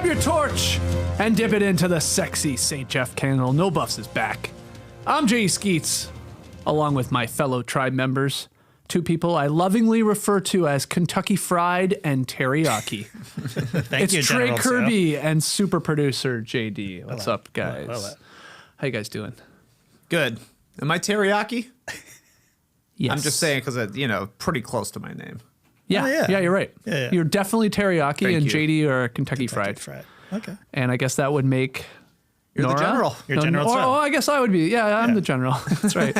grab your torch and dip it into the sexy St. Jeff candle. No Buffs is back. I'm Jay Skeets, along with my fellow tribe members. Two people I lovingly refer to as Kentucky Fried and Teriyaki. Thank you, It's Trey General Kirby and super producer JD. What's up, guys? Hello. How you guys doing? Good. Am I teriyaki? Yes. I'm just saying because, pretty close to my name. Yeah, Oh, yeah. yeah, you're right. Yeah. You're definitely teriyaki, Thank and you. JD are Kentucky Fried. Okay. And I guess that would make You're Nora? the general. You're General Soph. Oh, I guess I would be. Yeah, I'm the general. That's right.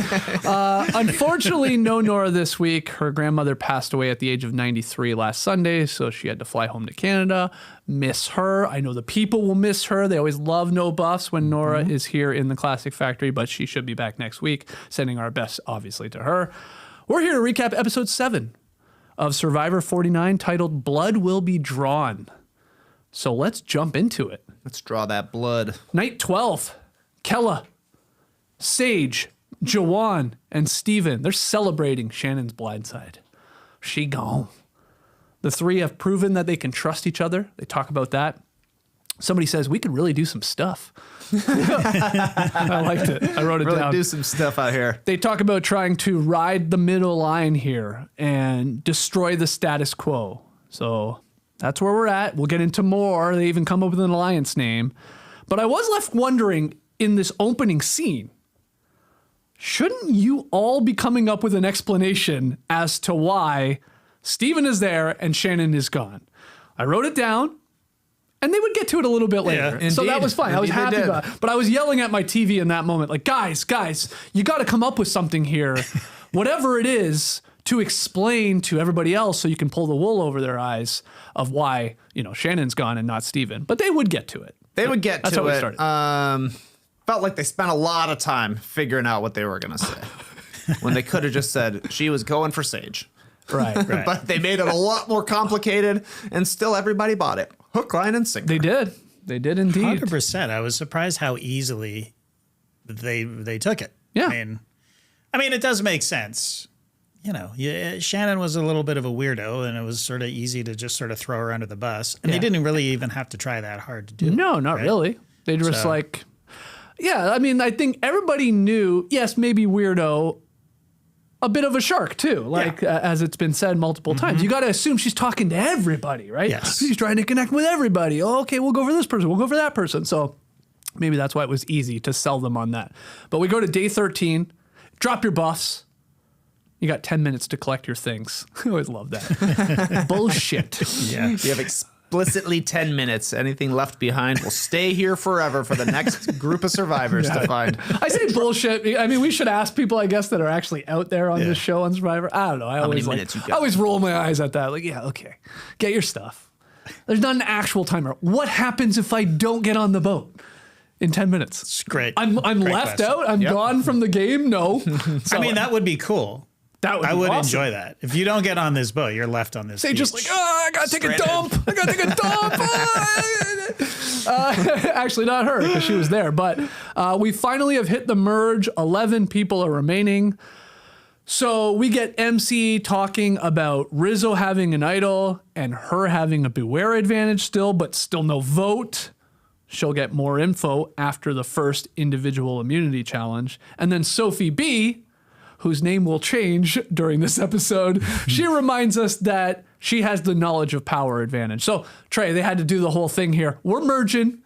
Unfortunately, no Nora this week. Her grandmother passed away at the age of 93 last Sunday, so she had to fly home to Canada. Miss her. I know the people will miss her. They always love No Buffs when Nora is here in the Classic Factory, but she should be back next week. Sending our best, obviously, to her. We're here to recap episode 7 of Survivor 49, titled Blood Will Be Drawn. So let's jump into it. Let's draw that blood. Night 12, Kella, Sage, Jawan, and Steven. They're celebrating Shannon's blindside. She gone. The three have proven that they can trust each other. They talk about that. Somebody says, we could really do some stuff. I liked it. I wrote it Really down. do some stuff out here. They talk about trying to ride the middle line here and destroy the status quo. So that's where we're at. We'll get into more. They even come up with an alliance name. But I was left wondering in this opening scene, shouldn't you all be coming up with an explanation as to why Steven is there and Shannon is gone? I wrote it down. And they would get to it a little bit later. Yeah, so that indeed. was fine. I was Indeed they happy did. about it. But I was yelling at my TV in that moment, like, guys, you got to come up with something here. Whatever it is to explain to everybody else so you can pull the wool over their eyes of why, Shannon's gone and not Steven. But they would get to it. They would get That's to how we it. started. Felt like they spent a lot of time figuring out what they were going to say when they could have just said she was going for Sage. Right. But they made it a lot more complicated, and still everybody bought it. Hook, line, and sinker. They did. They did indeed. 100%. I was surprised how easily they took it. Yeah. I mean, it does make sense. Shannon was a little bit of a weirdo, and it was sort of easy to just sort of throw her under the bus. And they didn't really even have to try that hard to do. No, not really. They just I think everybody knew, yes, maybe weirdo, a bit of a shark too, as it's been said multiple times. You got to assume she's talking to everybody, right? Yes. She's trying to connect with everybody. Oh, okay, we'll go for this person. We'll go for that person. So maybe that's why it was easy to sell them on that. But we go to day 13. Drop your buffs. You got 10 minutes to collect your things. I always love that. Bullshit. Yeah. You have explicitly 10 minutes. Anything left behind will stay here forever for the next group of survivors to find. I say bullshit. I mean, we should ask people, I guess, that are actually out there on this show on Survivor. I don't know. I many minutes you got? I always roll my eyes at that. Like, yeah, okay. Get your stuff. There's not an actual timer. What happens if I don't get on the boat in 10 minutes? It's great. I'm Great left question. out. I'm gone from the game. No. So, that would be cool. that would I be would awesome. enjoy that. If you don't get on this boat, you're left on this They beach. just like, I gotta take a Stranded. dump. I gotta take a dump. Actually, not her because she was there. But we finally have hit the merge. 11 people are remaining. So we get MC talking about Rizzo having an idol and her having a beware advantage still, but still no vote. She'll get more info after the first individual immunity challenge. And then Sophie B, whose name will change during this episode, she reminds us that she has the knowledge of power advantage. So, Trey, they had to do the whole thing here. We're merging.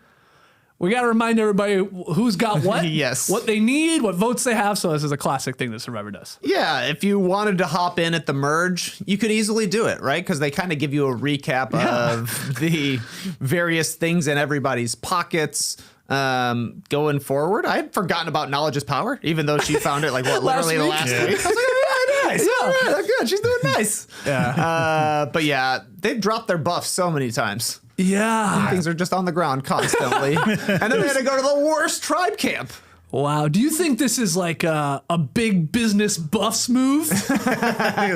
We got to remind everybody who's got what, Yes. what they need, what votes they have. So this is a classic thing that Survivor does. Yeah, if you wanted to hop in at the merge, you could easily do it, right? Because they kind of give you a recap of the various things in everybody's pockets going forward. I had forgotten about knowledge is power, even though she found it literally the last Yeah. week. I was like, oh, yeah, nice. Yeah. All right, good. She's doing nice. Yeah. But yeah, they've dropped their buffs so many times. Yeah. Things are just on the ground constantly. And then they had to go to the worst tribe camp. Wow. Do you think this is like a big business buffs move?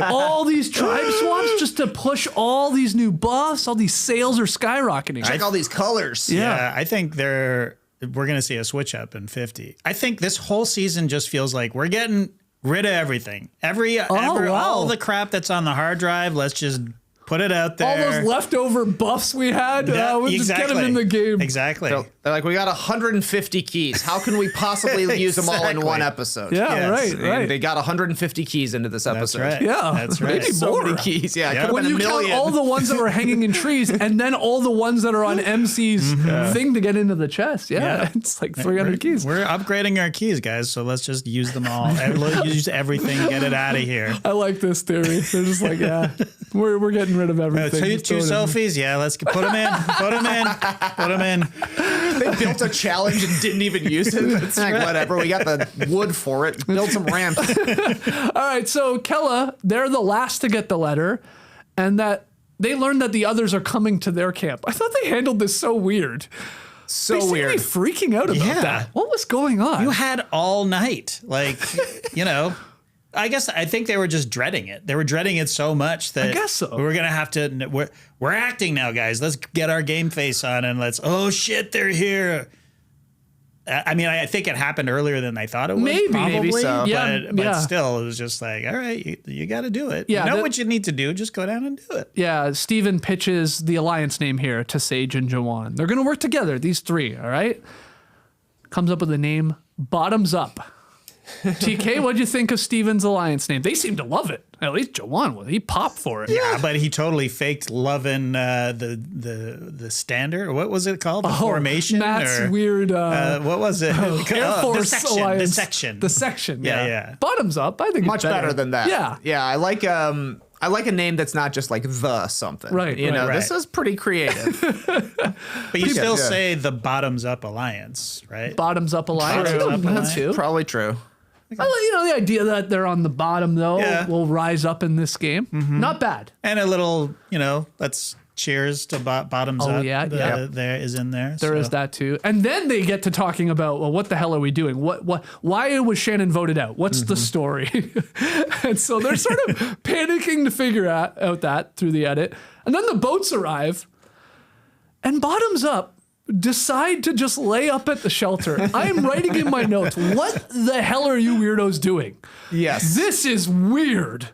All these tribe swaps just to push all these new buffs, all these sales are skyrocketing. Check all these colors. Yeah, I think we're going to see a switch up in 50. I think this whole season just feels like we're getting rid of everything. wow. All the crap that's on the hard drive, let's just Put it out All there. those leftover buffs we had, Yeah, we'll just get them in the game. Exactly. So they're like, we got 150 keys. How can we possibly use them all in one episode? Yeah, Yes. And they got 150 keys into this That's episode. right. Yeah, That's right. maybe So more. many keys. Yeah, it Yeah. could have When been you a million. count all the ones that were hanging in trees and then all the ones that are on MC's thing to get into the chest. Yeah, it's like 300 keys. We're upgrading our keys, guys. So let's just use them all. Use everything. Get it out of here. I like this theory. They're just like, yeah, we're getting rid of everything. Two selfies. Yeah, let's put them in. Put them in. Put them in. They built a challenge and didn't even use it. It's like, whatever. We got the wood for it. Build some ramps. All right, so Kella, they're the last to get the letter, and that they learned that the others are coming to their camp. I thought they handled this so weird. So They seemed to weird. be freaking out about Yeah. that. What was going on? You had all night. Like, I think they were just dreading it. They were dreading it so much that I guess so. we're going to have to, we're acting now, guys. Let's get our game face on and oh shit, they're here. I mean, I think it happened earlier than I thought it would. Maybe probably, so. Yeah, but yeah. still, it was just like, all right, you got to do it. Yeah, You know what you need to do. Just go down and do it. Yeah, Steven pitches the alliance name here to Sage and Jawan. They're going to work together, these three, all right? Comes up with the name Bottoms Up. TK, what'd you think of Steven's alliance name? They seem to love it. At least Jawan will. He popped for it. Yeah, but he totally faked loving the standard. Or what was it called? The formation? Matt's or, weird what was it? Air Force the section. alliance. The section. The section, Yeah, yeah. yeah. Bottoms Up, I think Much it's better than that. Yeah. Yeah, I like a name that's not just like the something. Right, You know, right. this is pretty creative. But you still good. say the Bottoms Up Alliance, right? Bottoms Up alliance. Bottoms Up That's alliance. too. Probably true. The idea that they're on the bottom, though, Yeah. will rise up in this game. Not bad. And a little, let's cheers to Bottoms Oh, Up. yeah, yeah. There is in there. There is that too. And then they get to talking about, well, what the hell are we doing? Why was Shannon voted out? What's the story? And so they're sort of panicking to figure out that through the edit. And then the boats arrive and Bottoms Up decide to just lay up at the shelter. I'm writing in my notes, what the hell are you weirdos doing? Yes. This is weird.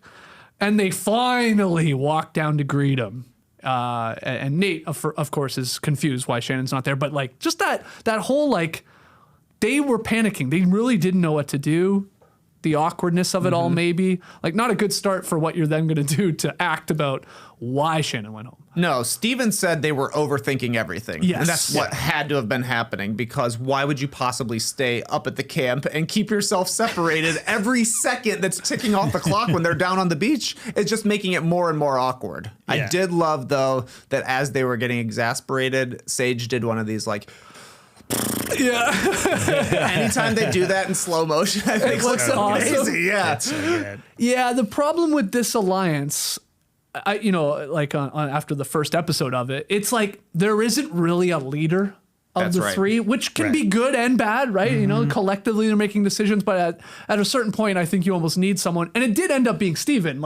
And they finally walk down to greet him. And Nate, of course, is confused why Shannon's not there. But like, just that whole they were panicking. They really didn't know what to do. The awkwardness of it all, maybe like not a good start for what you're then going to do to act about why Shannon went home. No, Steven said they were overthinking everything. Yes. And that's what had to have been happening, because why would you possibly stay up at the camp and keep yourself separated every second that's ticking off the clock when they're down on the beach? It's just making it more and more awkward. Yeah. I did love, though, that as they were getting exasperated, Sage did one of these Yeah. anytime they do that in slow motion, I think looks so awesome. amazing. Yeah. That's so good. Yeah. The problem with this alliance, after the first episode of it, it's like there isn't really a leader of That's the right. three, which can be good and bad, right? Collectively they're making decisions, but at a certain point, I think you almost need someone. And it did end up being Steven.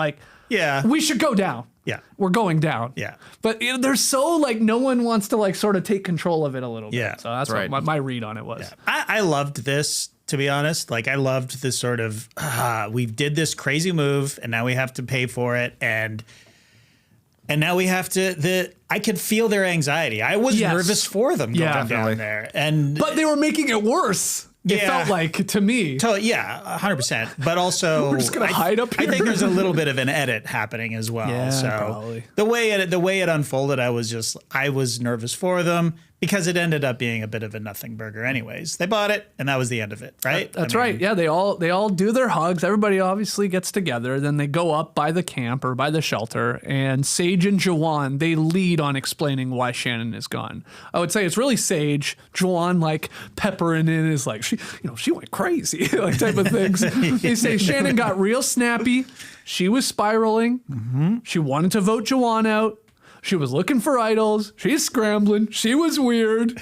Yeah. We should go down. Yeah. We're going down. Yeah. But they're so no one wants to sort of take control of it a little bit. Yeah. So that's Right. what my read on it was. I loved this, to be honest. I loved this sort of, we did this crazy move and now we have to pay for it. And now we have to, I could feel their anxiety. I was Yes. nervous for them going Definitely. down there. And But they were making it worse. It Yeah. felt like to me. yeah, 100%. But also, We're just gonna hide up I here. think there's a little bit of an edit happening as well. Yeah, so probably. the way it unfolded, I was nervous for them because it ended up being a bit of a nothing burger. Anyways, they bought it, and that was the end of it, right? That's right. Yeah, they all do their hugs. Everybody obviously gets together. Then they go up by the camp or by the shelter, and Sage and Jawan, they lead on explaining why Shannon is gone. I would say it's really Sage. Jawan peppering in is she went crazy type of things. They say Shannon got real snappy. She was spiraling. She wanted to vote Jawan out. She was looking for idols. She's scrambling. She was weird.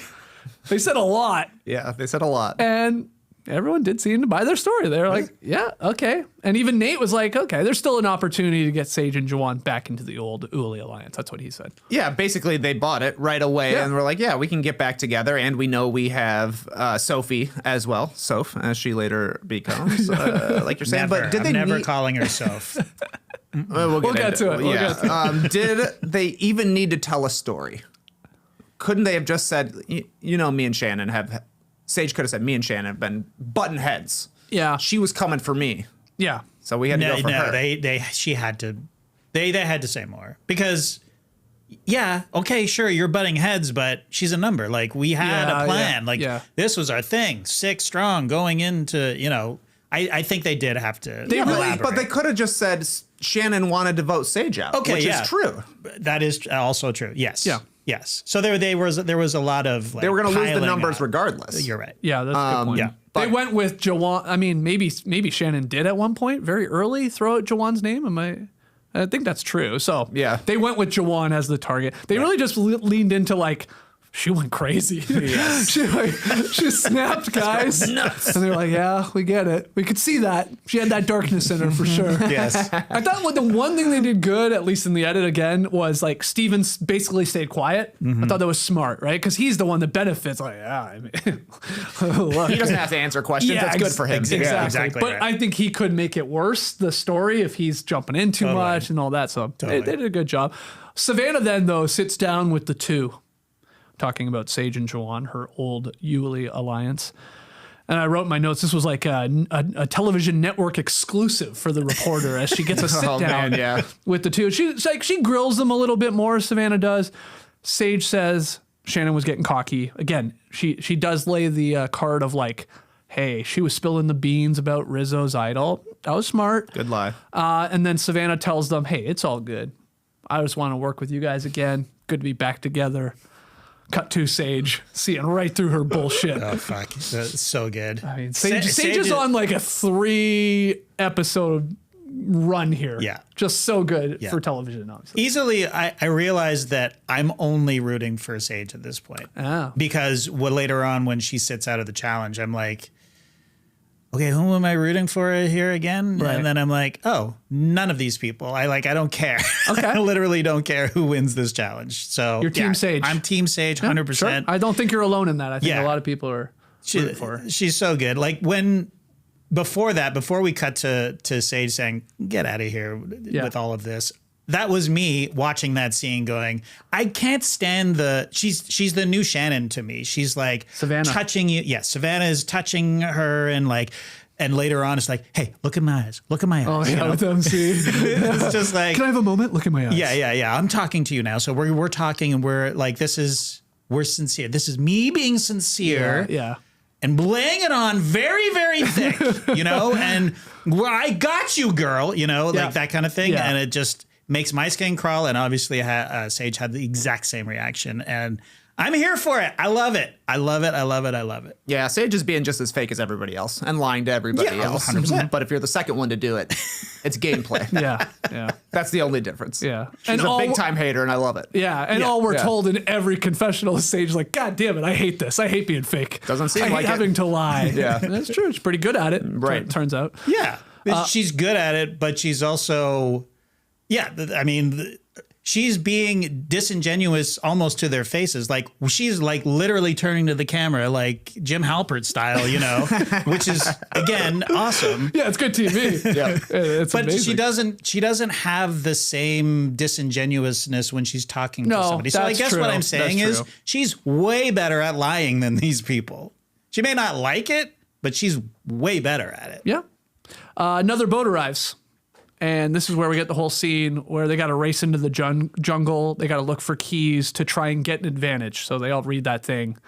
They said a lot. Yeah, they said a lot. And everyone did seem to buy their story. They're like, yeah, okay. And even Nate was like, okay, there's still an opportunity to get Sage and Jawan back into the old Uli alliance. That's what he said. Yeah, basically they bought it right away, Yeah. and we're like, yeah, we can get back together, and we know we have Sophie as well, Soph, as she later becomes, like you're saying. Never. But did I'm they never meet? calling her Soph. We'll get to it. We'll get to Did they even need to tell a story? Couldn't they have just said, you know, me and Shannon have, Sage could have said, me and Shannon have been button heads. Yeah. She was coming for me. Yeah. So we had to go for her. They had to say more because, yeah, okay, sure, you're butting heads, but she's a number. Like we had a plan. This was our thing. 6 strong going into, you know, I think they did have to. But they could have just said Shannon wanted to vote Sage out. Okay, which is true. That is also true. Yes. Yeah. Yes. So there was a lot of they were going to lose the numbers regardless. You're right. Yeah, that's a good point. Yeah. They went with Jawan. I mean, maybe Shannon did at one point very early throw out Jawan's name. I think that's true. So yeah, they went with Jawan as the target. They really just leaned into like, she went crazy. Yes. she snapped, guys. Nuts. And they're like, yeah, we get it. We could see that. She had that darkness in her for sure. Yes. I thought the one thing they did good, at least in the edit again, was like Steven basically stayed quiet. I thought that was smart, right? Because he's the one that benefits. Like, yeah, I mean, look. He doesn't have to answer questions. That's good for him. Exactly. But right. I think he could make it worse, the story, if he's jumping in too much and all that. So they did a good job. Savannah then, though, sits down with the two, talking about Sage and Jawan, her old Yulee alliance. And I wrote in my notes, this was like a television network exclusive for the reporter as she gets a sit down with the two. She grills them a little bit more, Savannah does. Sage says Shannon was getting cocky. Again, she does lay the card of like, hey, she was spilling the beans about Rizzo's idol. That was smart. Good lie. And then Savannah tells them, hey, it's all good. I just want to work with you guys again. Good to be back together. Cut to Sage, seeing right through her bullshit. Oh, fuck. That's so good. I mean, Sage is on like a 3-episode run here. Yeah. Just so good for television, obviously. Easily, I realized that I'm only rooting for Sage at this point. Oh. Because later on when she sits out of the challenge, I'm like, okay, who am I rooting for here again? Right. And then I'm like, oh, none of these people. I don't care. Okay. I literally don't care who wins this challenge. So You're Team Sage. I'm Team Sage, 100%. Sure. I don't think you're alone in that. I think a lot of people are rooting for her. She's so good. Like before we cut to Sage saying, get out of here with all of this. That was me watching that scene going, I can't stand she's the new Shannon to me. She's like Savannah. touching you. Yes, Savannah is touching her and later on it's like, hey, look at my eyes. Look at my eyes. Oh, yeah, with MC. It's just like, can I have a moment? Look at my eyes. Yeah. I'm talking to you now. So we're talking and we're like, we're sincere. This is me being sincere. Yeah. And laying it on very, very thick, and I got you, girl, like that kind of thing. Yeah. And it just makes my skin crawl. And obviously Sage had the exact same reaction. And I'm here for it. I love it. I love it. I love it. I love it. Yeah, Sage is being just as fake as everybody else and lying to everybody else. 100%. But if you're the second one to do it, it's gameplay. Yeah. That's the only difference. Yeah. She's a big time hater and I love it. Yeah. And all we're told in every confessional is Sage like, God damn it, I hate this. I hate being fake. Doesn't seem I like hate having to lie. Yeah. And that's true. She's pretty good at it. Right. Turns out. Yeah. She's good at it, but she's also, she's being disingenuous almost to their faces. Like she's like literally turning to the camera like Jim Halpert style, which is again awesome. Yeah, it's good TV. Yeah. It's but amazing. she doesn't have the same disingenuousness when she's talking to somebody. So I that's guess true. what I'm saying That's is true. she's way better at lying than these people. She may not like it, but she's way better at it. Yeah. Another boat arrives. And this is where we get the whole scene where they got to race into the jungle. They got to look for keys to try and get an advantage. So they all read that thing.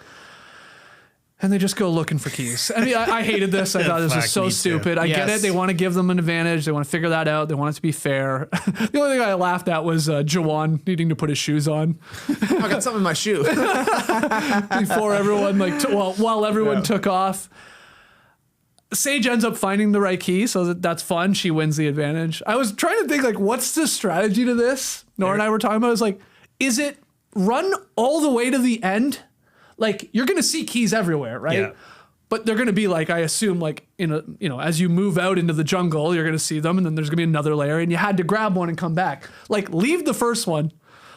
And they just go looking for keys. I mean, I hated this. I thought this was so stupid. I get it. They want to give them an advantage. They want to figure that out. They want it to be fair. The only thing I laughed at was Jawan needing to put his shoes on. I got something in my shoe. Before everyone, while everyone took off. Sage ends up finding the right key, so that's fun. She wins the advantage. I was trying to think, like, what's the strategy to this? Nora and I were talking about. I was like, is it run all the way to the end? Like, you're going to see keys everywhere, right? Yeah. But they're going to be like, I assume, like, as you move out into the jungle, you're going to see them, and then there's going to be another layer, and you had to grab one and come back. Like, leave the first one,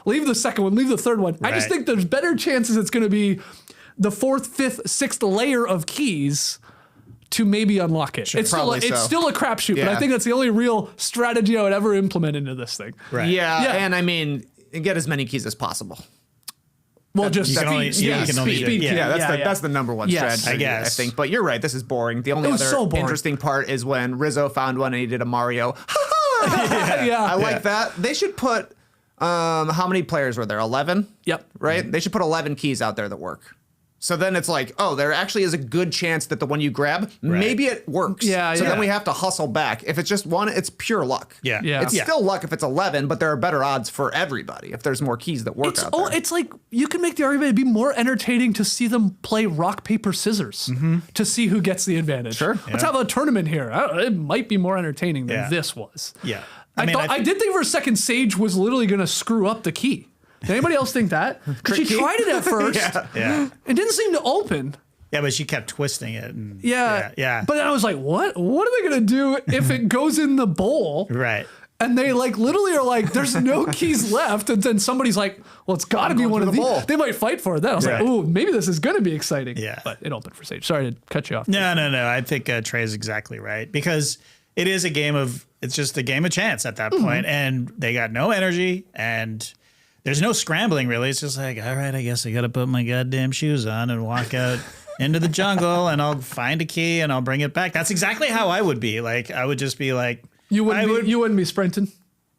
leave the second one, leave the third one. Right. I just think there's better chances it's going to be the fourth, fifth, sixth layer of keys to maybe unlock it. It's still Probably so. a crapshoot, but I Yeah. think that's the only real strategy I would ever implement into this thing. Right. Yeah, and I mean, get as many keys as possible. Well, just You can only- speed. yeah, you can only do- speed. yeah, That's the number one Yes. strategy, I guess. I think. But you're right, this is boring. The only It was other so boring. interesting part is when Rizzo found one and he did a Mario. Yeah. I like that. They should put how many players were there? 11? Yep. Right? They should put 11 keys out there that work. So then it's like, oh, there actually is a good chance that the one you grab, maybe it works. Yeah, so yeah. then we have to hustle back. If it's just one, it's pure luck. Yeah. Yeah. It's still luck if it's 11, but there are better odds for everybody if there's more keys that work out there. It's like you can make the argument it'd be more entertaining to see them play rock, paper, scissors to see who gets the advantage. Sure. Let's have a tournament here. It might be more entertaining than Yeah. this was. Yeah. I did think for a second Sage was literally going to screw up the key. Did anybody else think that? Because she Trick key? tried it at first. Yeah. It didn't seem to open. Yeah, but she kept twisting it. And Yeah. But then I was like, what? What are they going to do if it goes in the bowl? Right. And they like literally are like, there's no keys left. And then somebody's like, well, it's got to be going one through of the these. bowl. They might fight for it. Then I was like, Right. ooh, maybe this is going to be exciting. Yeah. But it opened for Sage. Sorry to cut you off. No. I think Trey's exactly right because it is it's just a game of chance at that point, and they got no energy and there's no scrambling really. It's just like, all right, I guess I got to put my goddamn shoes on and walk out into the jungle and I'll find a key and I'll bring it back. That's exactly how I would be. Like, I would just be like, You wouldn't be sprinting.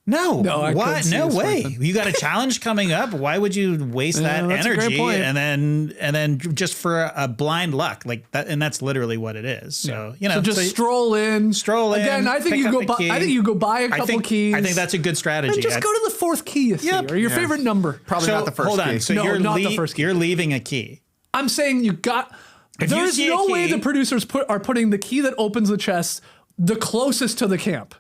No, I couldn't what? see No you way. sprinting. You got a challenge coming up. Why would you waste that that's a great energy point. and then just for a blind luck like that? And that's literally what it is. So So just stroll in. Again, I think you go buy. I think you go buy a couple keys. I think that's a good strategy. And just go to the fourth key you see, or your favorite number. Probably so, not the first hold on. key. So No, you're not the first key. You're leaving a key. I'm saying you got. If There you is see a no way key- the producers are putting the key that opens the chest the closest to the camp.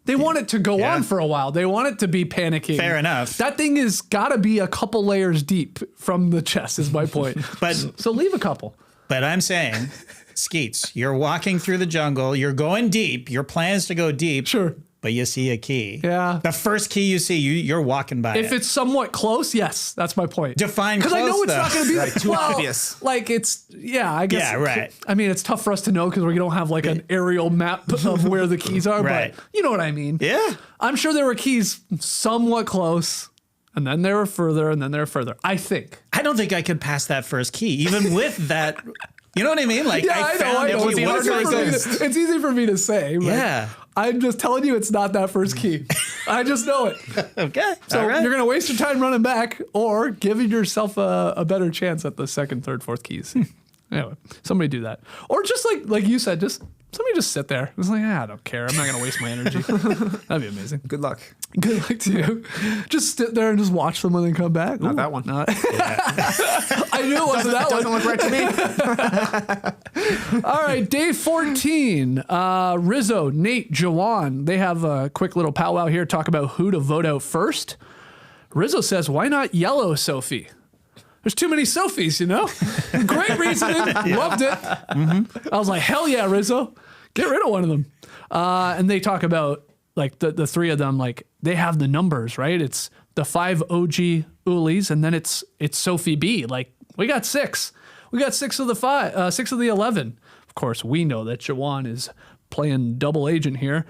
They want it to go Yeah. on for a while. They want it to be panicking. Fair enough. That thing is got to be a couple layers deep from the chest, is my point. But So leave a couple. But I'm saying, Skeets, you're walking through the jungle. You're going deep. Your plan is to go deep. Sure. But you see a key. Yeah. The first key you see, you're walking by If it. it's somewhat close, yes, that's my point. Define Because I know close, it's not though. going to be Right, too obvious. Like it's, I guess. Yeah, right. I mean, it's tough for us to know because we don't have like an aerial map of where the keys are, Right. but you know what I mean. Yeah. I'm sure there were keys somewhat close, and then they were further, and then they were further. I think. I don't think I could pass that first key, even with that. You know what I mean? Like, I found it. It's, What easy if for it me was- to, it's easy for me to say. But Yeah. I'm just telling you it's not that first key. I just know it. Okay. So all right. you're going to waste your time running back or giving yourself a better chance at the second, third, fourth keys. Anyway, somebody do that. Or just like you said, somebody just sit there. It's like, I don't care. I'm not going to waste my energy. That'd be amazing. Good luck. Good luck to you. Just sit there and just watch them when they come back. Not that one. I knew it wasn't that one. Doesn't look right to me. All right, day 14. Rizzo, Nate, Jawan, they have a quick little powwow here, talk about who to vote out first. Rizzo says, why not yellow Sophie? There's too many Sophies, you know? Great reasoning. Loved it. I was like, hell yeah, Rizzo. Get rid of one of them. And they talk about, like, the three of them, like, they have the numbers, right? It's the 5 OG Ulis, and then it's Sophie B. Like, we got 6. We got 6 of the 6 of the 11. Of course, we know that Jawan is playing double agent here.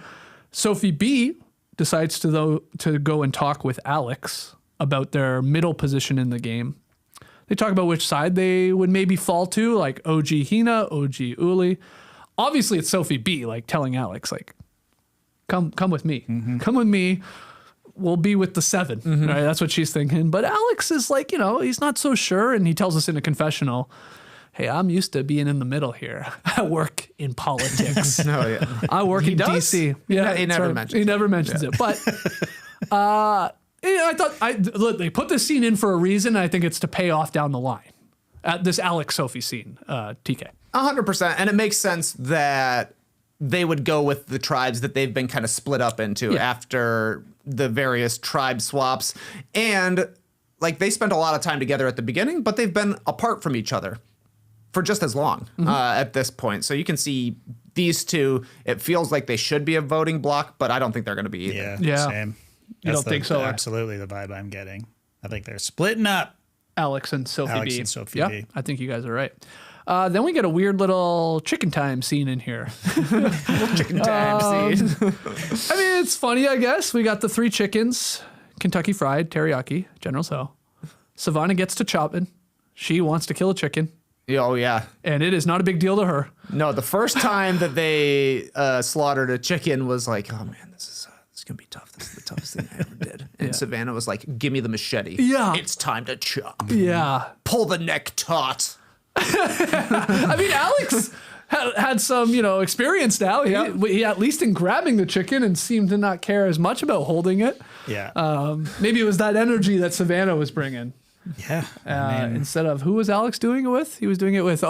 Sophie B decides to go and talk with Alex about their middle position in the game. They talk about which side they would maybe fall to, like OG Hina, OG Uli. Obviously, it's Sophie B, like telling Alex, like, come with me. Come with me. We'll be with the 7. Right? That's what she's thinking. But Alex is like, he's not so sure. And he tells us in a confessional, hey, I'm used to being in the middle here. I work in politics. Oh, yeah. I work in does? DC. Yeah, He never mentions He never mentions it. But I thought look, they put this scene in for a reason. I think it's to pay off down the line. This Alex Sophie scene, TK. 100%. And it makes sense that they would go with the tribes that they've been kind of split up into after the various tribe swaps. And like they spent a lot of time together at the beginning, but they've been apart from each other for just as long at this point. So you can see these two, it feels like they should be a voting block, but I don't think they're going to be either. Yeah. Same. You don't think so, eh? Absolutely the vibe I'm getting. I think they're splitting up. Alex and Sophie Alex B. and Sophie yeah, B. I think you guys are right. Then we get a weird little chicken time scene in here. Chicken time scene. I mean, it's funny, I guess. We got the 3 chickens, Kentucky Fried, teriyaki, General Tso. Savannah gets to chopping. She wants to kill a chicken. Oh, yeah. And it is not a big deal to her. No, the first time that they slaughtered a chicken was like, oh, man, this is going to be tough. This is the toughest thing I ever did. And Savannah was like, give me the machete. Yeah. It's time to chop. Yeah. Pull the neck taut. I mean, Alex had some, experience now. He at least in grabbing the chicken and seemed to not care as much about holding it. Yeah. Maybe it was that energy that Savannah was bringing. Yeah. Instead of, who was Alex doing it with? He was doing it with,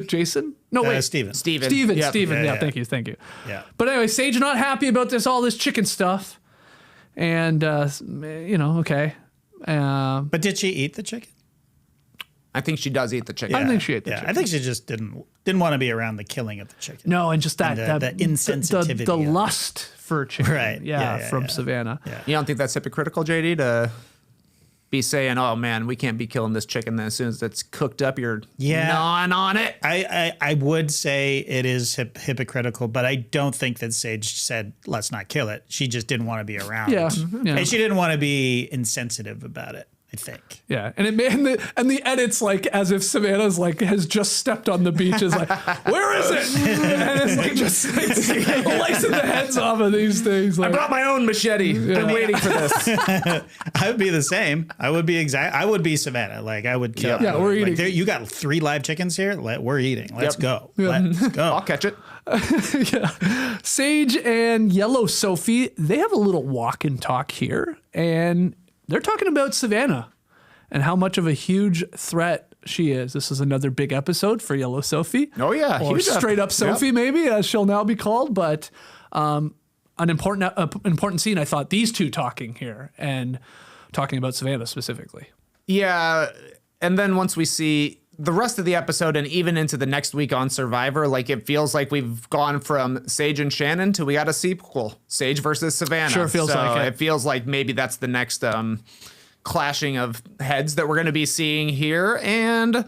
Jason? No, wait. Steven. Steven. Steven. Yeah, Yeah, yeah. thank you. Yeah. But anyway, Sage not happy about all this chicken stuff. And, okay. But did she eat the chicken? I think she does eat the chicken. I think she ate the Yeah, chicken. I think she just didn't want to be around the killing of the chicken. No, and just that, And the insensitivity the of it. lust for chicken. Right. Yeah, from Savannah. Yeah. You don't think that's hypocritical, JD, to be saying, oh, man, we can't be killing this chicken. Then as soon as it's cooked up, you're gnawing on it. I would say it is hypocritical, but I don't think that Sage said, let's not kill it. She just didn't want to be around. Yeah. Yeah. And she didn't want to be insensitive about it, I think. Yeah, and the edits like as if Savannah's like has just stepped on the beach is like, where is it? And it's like just like, slicing the heads off of these things. Like, I brought my own machete. I'm waiting for this. I would be the same. I would be Savannah. Like I would kill. Yeah, we're like, eating. You got 3 live chickens here. We're eating. Let's go. Yeah. Let's go. I'll catch it. Sage and Yellow Sophie, they have a little walk and talk here, and they're talking about Savannah and how much of a huge threat she is. This is another big episode for Yellow Sophie. Oh, yeah. Or huge straight up Sophie, Yep. maybe, as she'll now be called. But an important scene, I thought, these two talking here and talking about Savannah specifically. Yeah. And then once we see the rest of the episode and even into the next week on Survivor, like it feels like we've gone from Sage and Shannon to we got a sequel, Sage versus Savannah. Sure feels like it. It feels like maybe that's the next clashing of heads that we're going to be seeing here. And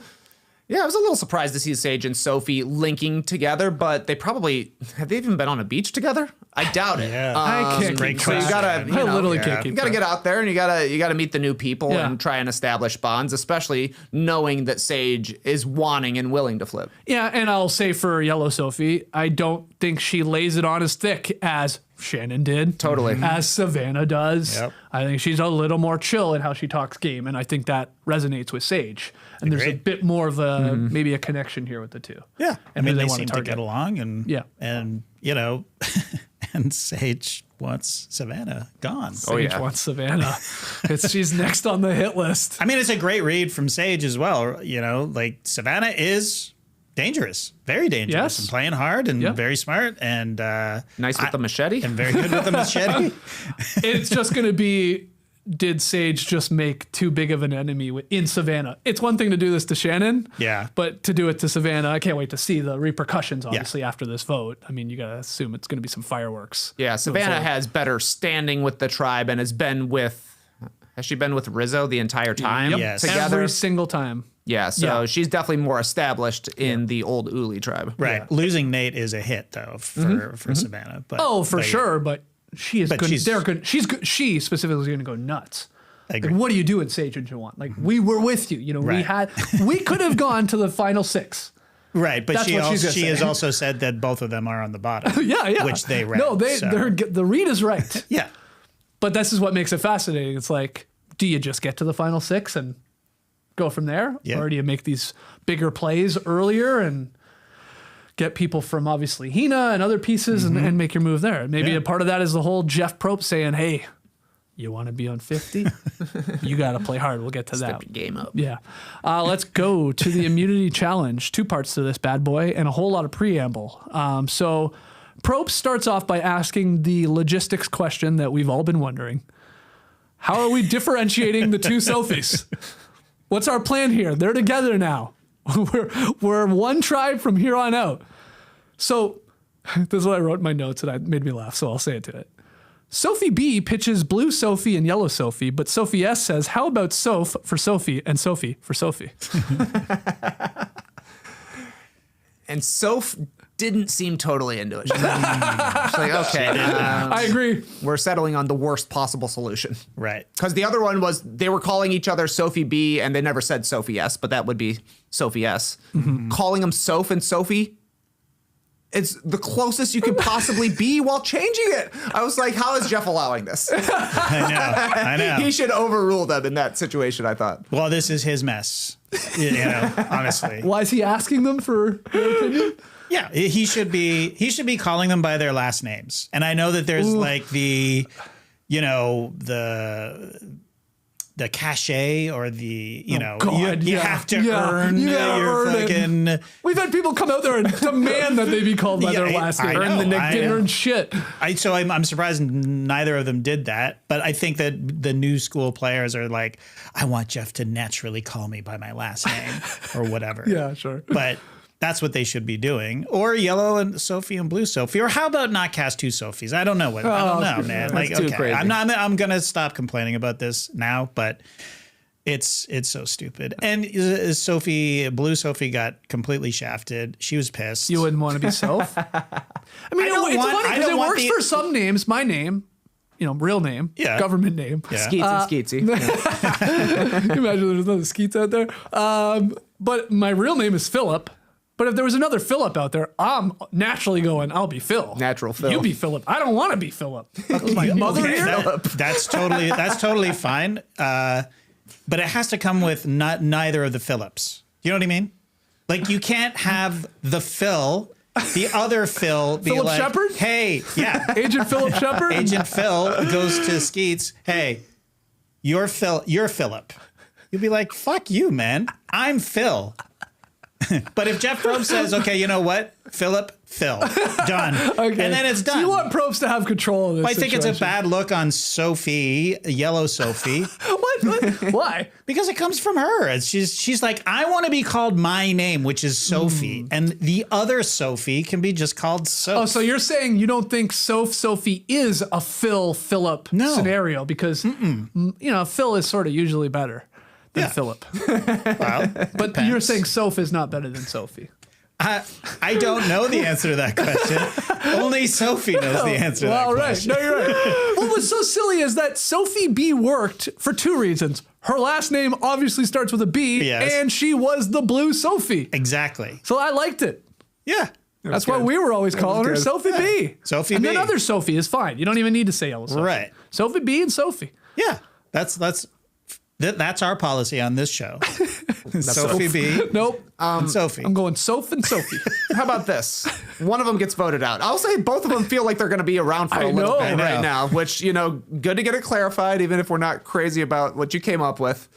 yeah, I was a little surprised to see Sage and Sophie linking together, but have they even been on a beach together? I doubt it. Yeah. I can't Great keep So you question. gotta, I literally can't keep you gotta track. get out there and you gotta meet the new people Yeah. and try and establish bonds, especially knowing that Sage is wanting and willing to flip. Yeah, and I'll say for Yellow Sophie, I don't think she lays it on as thick as Shannon did. Totally. As Savannah does. Yep. I think she's a little more chill in how she talks game, and I think that resonates with Sage. And there's a Agreed. bit more of a maybe a connection here with the two. Yeah. And I mean, who they wanna seem to target. get along and, Yeah. and and Sage wants Savannah gone. Sage wants Savannah. She's next on the hit list. I mean, it's a great read from Sage as well. Like Savannah is dangerous, very dangerous, Yes. and playing hard and Yeah. very smart and Nice with the machete. and very good with the machete. It's just going to be, did Sage just make too big of an enemy in Savannah? It's one thing to do this to Shannon. Yeah. But to do it to Savannah, I can't wait to see the repercussions, obviously, after this vote. I mean, you got to assume it's going to be some fireworks. Yeah, Savannah has better standing with the tribe and has she been with Rizzo the entire time Yes. together? Every single time. Yeah, so Yeah. she's definitely more established in the old Uli tribe. Right. Losing Nate is a hit though for Savannah. But Oh, for but sure. But she is But good. she's- They're good. She's good. She specifically is going to go nuts. I Like, agree. what are you doing, Sage and Jawan? Like, we were with you. Right. We could have gone to the final 6. Right, but That's she what she's gonna she say. has also said that both of them are on the bottom. Yeah. Which they read. No, so. the read is right. Yeah. But this is what makes it fascinating. It's like, do you just get to the final 6 and go from there? Yeah. Or do you make these bigger plays earlier and get people from obviously Hina and other pieces and make your move there? Maybe Yeah. a part of that is the whole Jeff Probst saying, hey, you want to be on 50? You got to play hard. We'll get to that. Step your game up. Yeah. Let's go to the immunity challenge. 2 parts to this bad boy and a whole lot of preamble. So Probst starts off by asking the logistics question that we've all been wondering. How are we differentiating the 2 Sophies? What's our plan here? They're together now. We're one tribe from here on out. So this is what I wrote in my notes and it made me laugh, so I'll say it to it. Sophie B pitches Blue Sophie and Yellow Sophie, but Sophie S says, how about Soph for Sophie and Sophie for Sophie? And Soph didn't seem totally into it. She's like, okay, I agree. we're settling on the worst possible solution. Right. Because the other one was they were calling each other Sophie B, and they never said Sophie S, but that would be Sophie S. Calling them Soph and Sophie, it's the closest you could possibly be while changing it. I was like, how is Jeff allowing this? I know. He should overrule them in that situation, I thought. Well, this is his mess. Honestly. Why is he asking them for their opinion? Yeah, he should be calling them by their last names. And I know that there's like the cachet or the, you have to earn your fucking. We've had people come out there and demand that they be called by their last name. Earn the nickname, earn shit. So I'm surprised neither of them did that. But I think that the new school players are like, I want Jeff to naturally call me by my last name or whatever. Yeah, sure. But that's what they should be doing. Or yellow and Sophie and blue Sophie. Or how about not cast two Sophies? I don't know. I don't know, man. Like, too okay, crazy. I'm gonna stop complaining about this now, but it's so stupid. And blue Sophie got completely shafted. She was pissed. You wouldn't want to be Soph? I mean, it's funny because it works for some names. My name, real name, government name. Yeah. Skeets and Skeetsy. Can you imagine there's no Skeets out there? But my real name is Philip. But if there was another Philip out there, I'm naturally going, I'll be Phil. Natural Phil. You be Philip. I don't want to be Philip. My mother here. That's totally fine. But it has to come with neither of the Philips. You know what I mean? Like, you can't have the Phil, the other Phil be Philip like, Shepard? Hey, yeah. Agent Philip Shepard? Agent Phil goes to Skeets. Hey, you're Philip. You'll be like, fuck you, man. I'm Phil. But if Jeff Probst says, okay, you know what? Phil, done. Okay. And then it's done. So you want Probst to have control of this I think it's a bad look on Sophie, yellow Sophie. What? Why? Because it comes from her. She's like, I want to be called my name, which is Sophie. And the other Sophie can be just called Soph. Oh, so you're saying you don't think Sophie is a Philip scenario because, Phil is sort of usually better than Philip. Well, but depends. you're saying Soph is not better than Sophie. I don't know the answer to that question. Only Sophie knows the answer to that question. No, you're right. What was so silly is that Sophie B worked for two reasons. Her last name obviously starts with a B, and she was the blue Sophie. Exactly. So I liked it. Yeah. That's why we were always calling her Sophie B. Sophie and B. And then other Sophie is fine. You don't even need to say yellow Sophie. Right. Sophie B and Sophie. Yeah. That's our policy on this show. Sophie B. Nope. And Sophie. I'm going Soph and Sophie. How about this? One of them gets voted out. I'll say both of them feel like they're going to be around for a little bit right now, which, good to get it clarified, even if we're not crazy about what you came up with.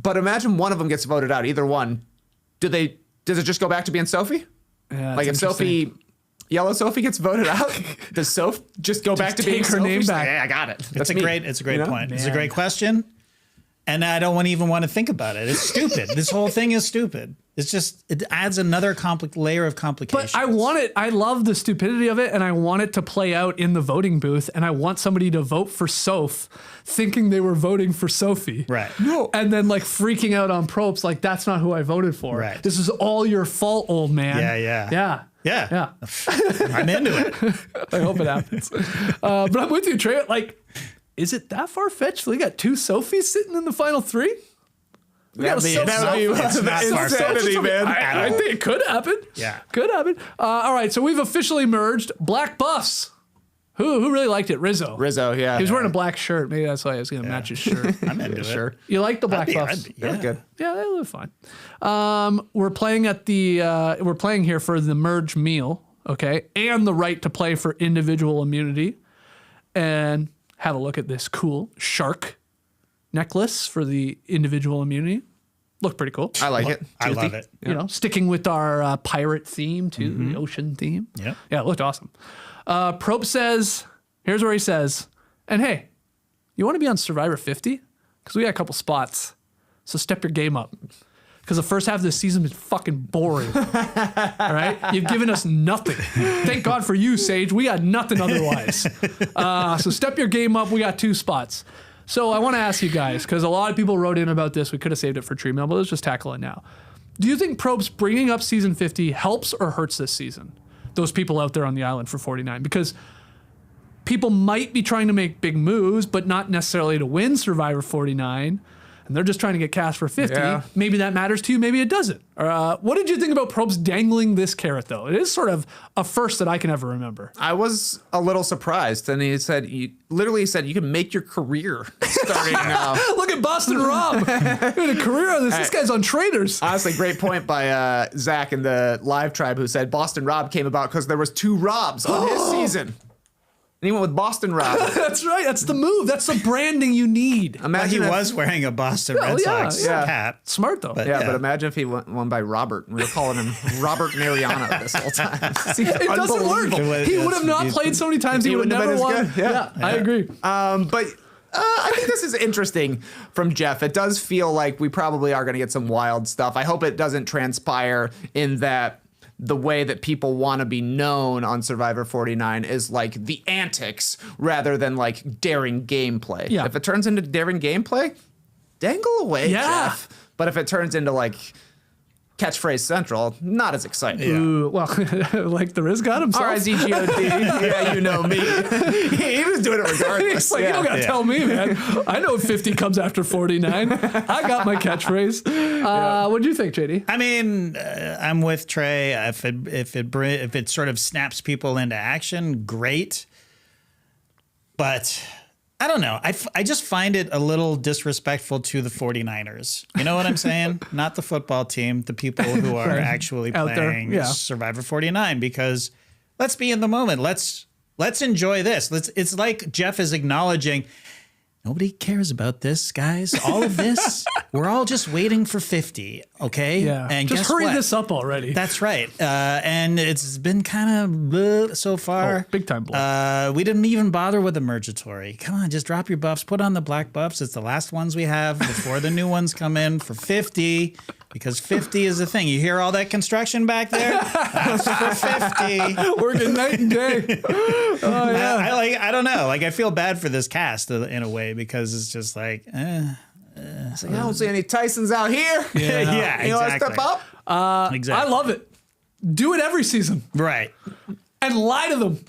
But imagine one of them gets voted out, either one. Does it just go back to being Sophie? Yeah, like if yellow Sophie gets voted out, does Soph just go back to being her Sophie? name back? Yeah, I got it. It's a great point. It's a great question. And I don't even want to think about it. It's stupid. This whole thing is stupid. It adds another layer of complication. But I love the stupidity of it, and I want it to play out in the voting booth, and I want somebody to vote for Soph thinking they were voting for Sophie. Right. No. And then freaking out on Probst, like, that's not who I voted for. Right. This is all your fault, old man. Yeah. I'm into it. I hope it happens. But I'm with you, Trey. Like, is it that far-fetched? We got two Sophies sitting in the final three? It's not insanity, man. I think it could happen. Yeah. Could happen. All right, so we've officially merged Black Buffs. Who really liked it? Rizzo. Yeah. He was wearing a black shirt. Maybe that's why I was going to match his shirt. I'm into it. Sure. You like the Black Buffs? Yeah. Good. Yeah, they look fine. We're playing here for the merge meal, okay, and the right to play for individual immunity, and have a look at this cool shark necklace for the individual immunity. Look pretty cool. I like it. I love it. Sticking with our pirate theme too, the ocean theme. Yep. Yeah, it looked awesome. Probst says, here's where he says, and hey, you want to be on Survivor 50? Because we got a couple spots. So step your game up. Because the first half of the season is fucking boring. All right? You've given us nothing. Thank God for you, Sage. We got nothing otherwise. So step your game up. We got 2 spots. So I want to ask you guys, because a lot of people wrote in about this. We could have saved it for Tree Mail, but let's just tackle it now. Do you think Probst bringing up season 50 helps or hurts this season? Those people out there on the island for 49, because people might be trying to make big moves, but not necessarily to win Survivor 49. And they're just trying to get cast for 50. Yeah. Maybe that matters to you. Maybe it doesn't. What did you think about Probst dangling this carrot, though? It is sort of a first that I can ever remember. I was a little surprised. And he literally said, you can make your career starting now. Look at Boston Rob. Doing a career on this. This guy's on Traders. Honestly, great point by Zach in the live tribe, who said Boston Rob came about because there was 2 Robs on his season. And he went with Boston Rob. That's right. That's the move. That's the branding you need. He was wearing a Boston Red Sox cap. Smart, though. But imagine if he won by Robert. We were calling him Robert Mariano this whole time. It doesn't work. He would have not played so many times. He would have never won. Yeah, I agree. But I think this is interesting from Jeff. It does feel like we probably are going to get some wild stuff. I hope it doesn't transpire in that the way that people want to be known on Survivor 49 is like the antics rather than like daring gameplay. Yeah. If it turns into daring gameplay, dangle away, Jeff. But if it turns into like Catchphrase Central, not as exciting. Ooh, well, like the Riz got himself. R-I-Z-G-O-D. Yeah, you know me. he was doing it regardless. It's like, you don't got to tell me, man. I know 50 comes after 49. I got my catchphrase. What do you think, JD? I mean, I'm with Trey. If it sort of snaps people into action, great. But I don't know. I just find it a little disrespectful to the 49ers. You know what I'm saying? Not the football team, the people who are actually out playing there. Yeah. Survivor 49, because let's be in the moment. Let's enjoy this. It's like Jeff is acknowledging, nobody cares about this, guys. All of this, we're all just waiting for 50, okay? Yeah. And just guess hurry what? this up already. That's right. And it's been kind of so far. Oh, big time blow. We didn't even bother with Emergatory. Come on, just drop your buffs. Put on the black buffs. It's the last ones we have before the new ones come in for 50. Because 50 is the thing. You hear all that construction back there? That's for 50. Working night and day. Oh, yeah. I don't know. Like, I feel bad for this cast in a way, because it's just like, I don't see any Tysons out here. yeah, You want to step up? exactly. I love it. Do it every season. Right. And lie to them.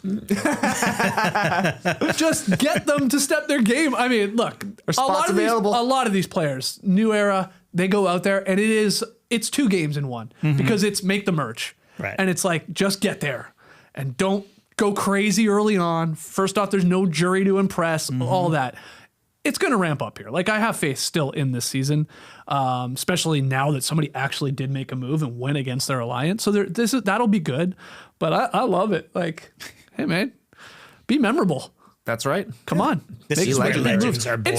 Just get them to step their game. I mean, look, a spots available. lot of these players, new era, they go out there and it's 2 games in one, because it's make the merch. Right. And it's like, just get there and don't go crazy early on. First off, there's no jury to impress, all that. It's going to ramp up here. Like, I have faith still in this season, especially now that somebody actually did make a move and win against their alliance. So that'll be good. But I love it. Like, hey, man, be memorable. That's right. Come on. This is where legends are born.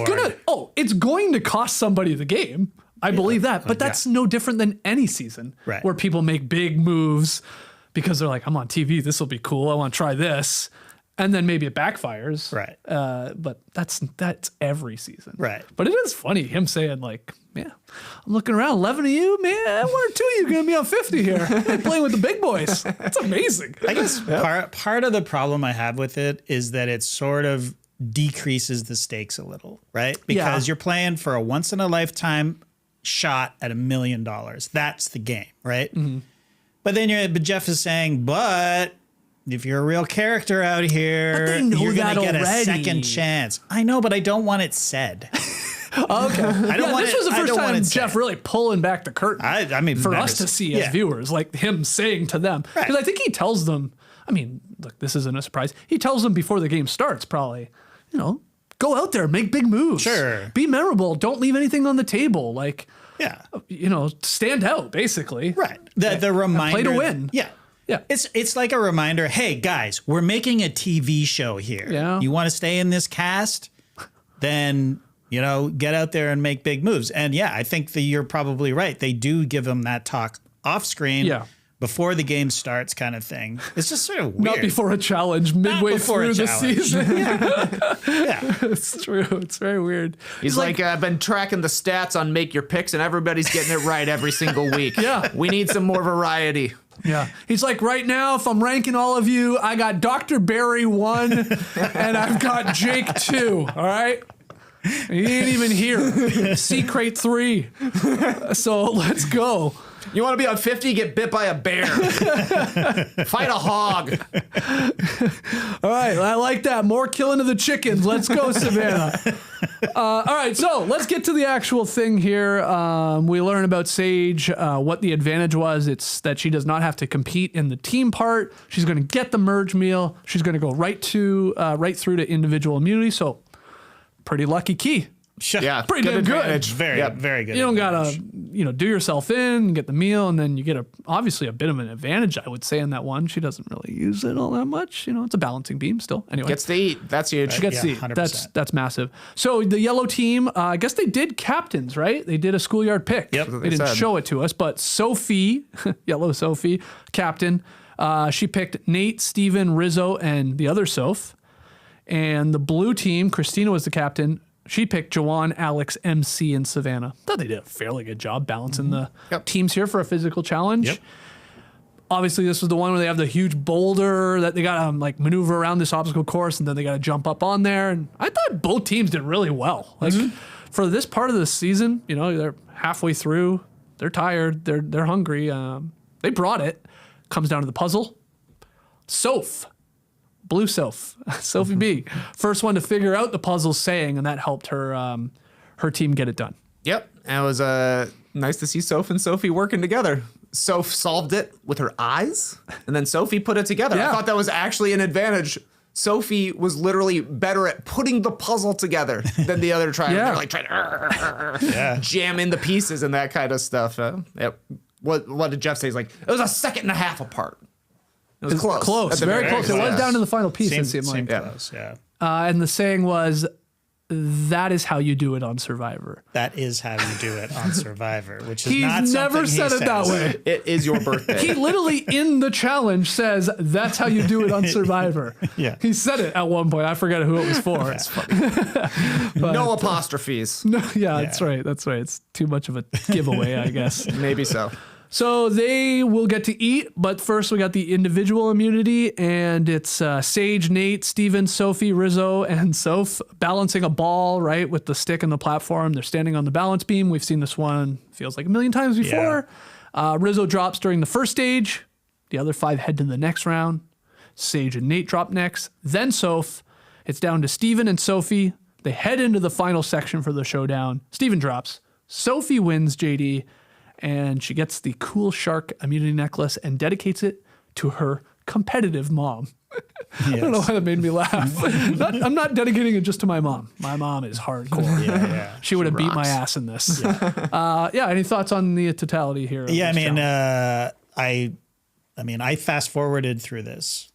It's going to cost somebody the game. I believe that. But that's no different than any season where people make big moves because they're like, I'm on TV. This will be cool. I want to try this. And then maybe it backfires. Right. But that's every season. Right. But it is funny, him saying like, yeah, I'm looking around, 11 of you, man, 1 or 2 of you are going to be on 50 here. I'm playing with the big boys. That's amazing. I guess part of the problem I have with it is that it sort of decreases the stakes a little, right? Because you're playing for a once in a lifetime shot at $1 million. That's the game, right? Mm-hmm. But Jeff is saying, if you're a real character out here, you're going to get a second chance. I know, but I don't want it said. Okay. I don't want this was the first time Jeff really pulling back the curtain. I mean, for us to see as viewers, like him saying to them, because I think he tells them, I mean, look, this isn't a surprise. He tells them before the game starts, probably, go out there, make big moves. Sure. Be memorable. Don't leave anything on the table. Like, yeah, stand out, basically. Right. The reminder. Play to win. Yeah. Yeah. It's like a reminder, hey, guys, we're making a TV show here. Yeah. You want to stay in this cast? Then, get out there and make big moves. And yeah, I think that you're probably right. They do give them that talk off screen before the game starts kind of thing. It's just sort of weird. Not before a challenge, midway through the season. Yeah. It's true. It's very weird. He's like, I've been tracking the stats on Make Your Picks, and everybody's getting it right every single week. Yeah. We need some more variety. Yeah. He's like, right now, if I'm ranking all of you, I got Dr. Barry 1 and I've got Jake 2. All right. He ain't even here. C Crate 3. So let's go. You want to be on 50, get bit by a bear. Fight a hog. All right, I like that. More killing of the chickens. Let's go, Savannah. All right, so let's get to the actual thing here. We learn about Sage, what the advantage was. It's that she does not have to compete in the team part. She's going to get the merge meal. She's going to go right through to individual immunity. So pretty lucky key. Yeah, pretty damn good. Very good. You don't gotta, do yourself in, get the meal, and then you get obviously a bit of an advantage, I would say, in that one. She doesn't really use it all that much. It's a balancing beam still. Anyway, Gets to eat. That's huge. she gets to eat. 100%. That's massive. So the yellow team, I guess they did captains, right? They did a schoolyard pick. Yep. They didn't show it to us, but Sophie, yellow Sophie, captain, she picked Nate, Steven, Rizzo, and the other Soph. And the blue team, Christina was the captain. She picked Jawan, Alex, MC, and Savannah. Thought they did a fairly good job balancing the teams here for a physical challenge. Yep. Obviously, this was the one where they have the huge boulder that they got to maneuver around this obstacle course, and then they got to jump up on there. And I thought both teams did really well. For this part of the season, they're halfway through. They're tired. They're hungry. They brought it. Comes down to the puzzle. Soph. Blue Soph, Sophie B, first one to figure out the puzzle saying, and that helped her team get it done. Yep. And it was nice to see Soph and Sophie working together. Soph solved it with her eyes, and then Sophie put it together. Yeah. I thought that was actually an advantage. Sophie was literally better at putting the puzzle together than the other trying. Yeah. They're trying to jam in the pieces and that kind of stuff. What did Jeff say? He's like, it was a second and a half apart. It was close. Very close. It was close. down to the final piece. Same Yeah. close, yeah. And the saying was, that is how you do it on Survivor. That is how you do it on Survivor, which is He's not never something said it that way. It is your birthday. He literally in the challenge says, that's how you do it on Survivor. Yeah. He said it at one point. I forget who it was for. It's funny. No apostrophes. No, that's right. That's right. It's too much of a giveaway, I guess. Maybe so. So they will get to eat, but first we got the individual immunity, and it's Sage, Nate, Steven, Sophie, Rizzo, and Soph balancing a ball, right, with the stick and the platform. They're standing on the balance beam. We've seen this one, feels like a million times before. Rizzo drops during the first stage. The other 5 head to the next round. Sage and Nate drop next. Then Soph. It's down to Steven and Sophie. They head into the final section for the showdown. Steven drops. Sophie wins, JD. And she gets the cool shark immunity necklace and dedicates it to her competitive mom. I don't know why that made me laugh. I'm not dedicating it just to my mom. My mom is hardcore. She would have beat my ass in this. Any thoughts on the totality here? Yeah, I mean, I fast forwarded through this,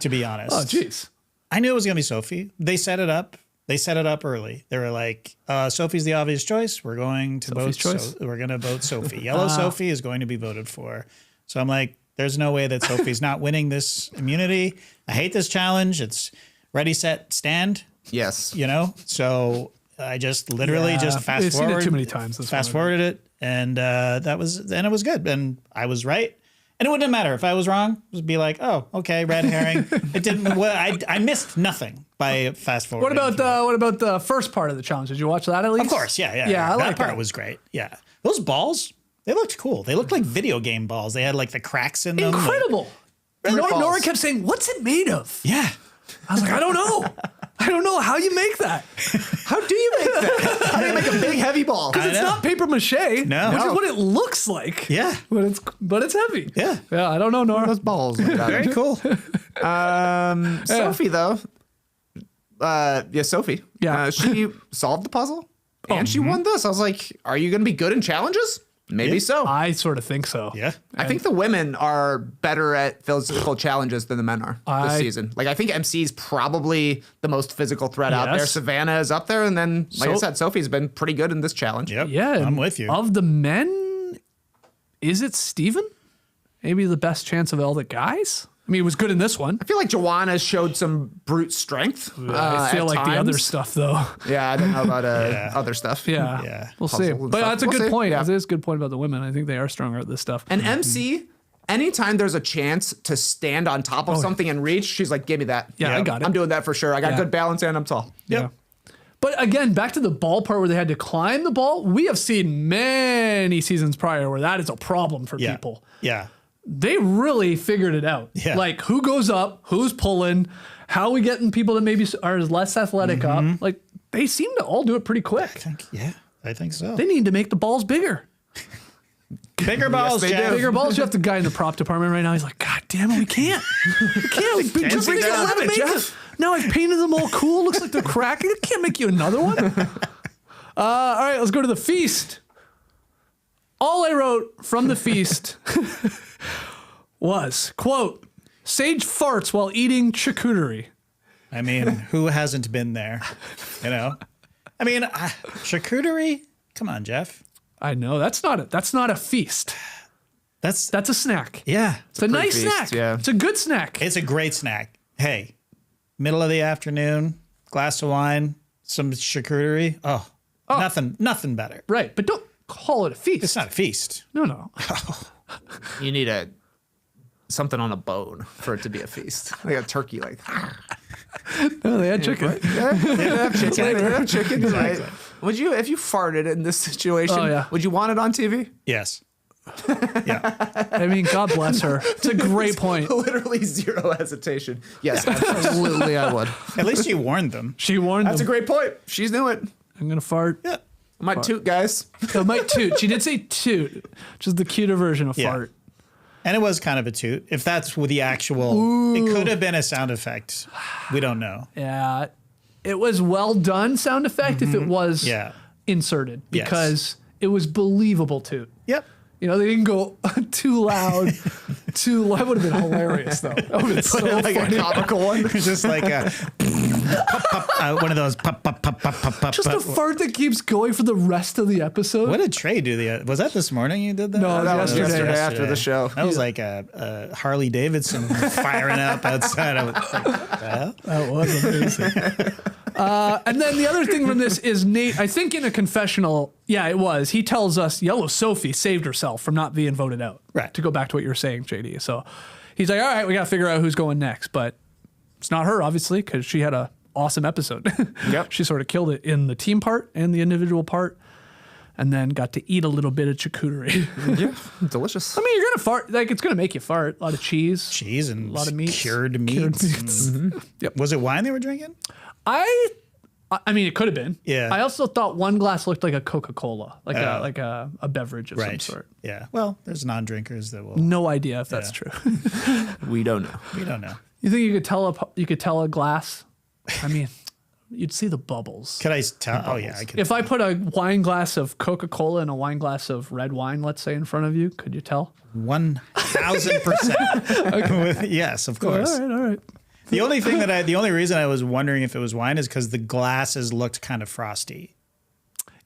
to be honest. Oh, jeez. I knew it was gonna be Sophie. They set it up. They set it up early. They were like, Sophie's the obvious choice. We're going to vote. We're going to vote Sophie. Yellow Sophie is going to be voted for. So I'm like, there's no way that Sophie's not winning this immunity. I hate this challenge. It's ready, set, stand. Yes. So I just literally just fast forward. Seen it too many times. Fast forwarded it, and it was good, and I was right. And it wouldn't matter if I was wrong. It would be like, oh, okay, red herring. It didn't. Well, I missed nothing by fast forwarding. What about the first part of the challenge? Did you watch that at least? Of course, yeah. I that part was great. Yeah, those balls, they looked cool. They looked like video game balls. They had like the cracks in them. Incredible. Nora kept saying, "What's it made of?" Yeah, I was like, I don't know. I don't know how you make that. How do you make that? How do you make a big heavy ball? Because it's not paper mache, which is what it looks like. Yeah, but it's heavy. Yeah. I don't know, Nora. Those balls. Very cool. Sophie though. Sophie. Yeah. She solved the puzzle and she won this. I was like, are you going to be good in challenges? Maybe so. I sort of think so. Yeah. I think the women are better at physical challenges than the men are this season. Like, I think MC is probably the most physical threat out there. Savannah is up there. And then, I said, Sophie's been pretty good in this challenge. Yep. Yeah. I'm with you. Of the men, is it Steven? Maybe the best chance of all the guys? I mean, he was good in this one. I feel like Jawan showed some brute strength. I feel like the other stuff, though. Yeah, I don't know about other stuff. Yeah. We'll see. But that's a good point. It is a good point about the women. I think they are stronger at this stuff. And MC, anytime there's a chance to stand on top of something and reach, she's like, give me that. Yeah, I got it. I'm doing that for sure. I got good balance and I'm tall. Yeah. But again, back to the ball part where they had to climb the ball. We have seen many seasons prior where that is a problem for people. Yeah. They really figured it out. Yeah. Like who goes up, who's pulling, how we getting people that maybe are less athletic up. Like they seem to all do it pretty quick. I think so. They need to make the balls bigger. Bigger balls, they Jeff. do. Bigger balls. You have the guy in the prop department right now. He's like, God damn it, we can't. We can't. We just bring make that 11 limit, make Jeff. it. Now I've painted them all cool. Looks like they're cracking. I can't make you another one. All right, let's go to the feast. All I wrote from the feast was, quote, Sage farts while eating charcuterie. I mean, who hasn't been there? You know? I mean, charcuterie? Come on, Jeff. I know that's not a feast. That's That's a snack. yeah. It's a nice pre-feast, snack. yeah. It's a good snack. It's a great snack. Hey, middle of the afternoon, glass of wine, some charcuterie. Oh, nothing better. Right, but don't call it a feast. It's not a feast. No. You need something on a bone for it to be a feast. Like a turkey, like. No, they had chicken. Yeah, they have chicken. They have chicken. Exactly. Right? Would you, if you farted in this situation, Oh, yeah. would you want it on TV? Yes. Yeah. I mean, God bless her. It's a great point. Literally zero hesitation. Yes, absolutely, I would. At least you warned them. She warned That's a them. great point. She knew it. I'm gonna fart. Yeah. I might toot, guys. I might toot. She did say toot, which is the cuter version of Yeah. fart. And it was kind of a toot. If that's what the actual, it could have been a sound effect. We don't know. Yeah, it was well done sound effect if it was Yeah. inserted Yes. because it was believable toot. Yep. You know, they didn't go too loud, too loud. That would have been hilarious, though. That would have been so Like funny. a comical one. It's just like a one of those pop. Just a fart that keeps going for the rest of the episode. What did Trey do? Was that this morning you did that? No, That was Yesterday. yesterday after the show. That was like a Harley Davidson firing up outside. I was like, what the hell? That was amazing. And then the other thing from this is Nate, I think in a confessional, yeah, it was. He tells us Yellow Sophie saved herself from not being voted out. Right. To go back to what you were saying, JD. So he's like, all right, we got to figure out who's going next. But it's not her, obviously, because she had a awesome episode. Yep. She sort of killed it in the team part and the individual part. And then got to eat a little bit of charcuterie. Yeah, delicious. I mean, you're going to fart. Like, it's going to make you fart. A lot of cheese. Cheese and A lot of meats. cured meats. Yep. Was it wine they were drinking? I mean, it could have been. Yeah. I also thought one glass looked like a Coca-Cola, like a beverage of some sort. Yeah. Well, there's non-drinkers that will. No idea if that's true. We don't know. We don't know. You think you could tell a glass? I mean, you'd see the bubbles. Could I tell? Oh yeah, I could. If I put a wine glass of Coca-Cola and a wine glass of red wine, let's say, in front of you, could you tell? 1000%. Yes, of course. All right. The only reason I was wondering if it was wine is because the glasses looked kind of frosty.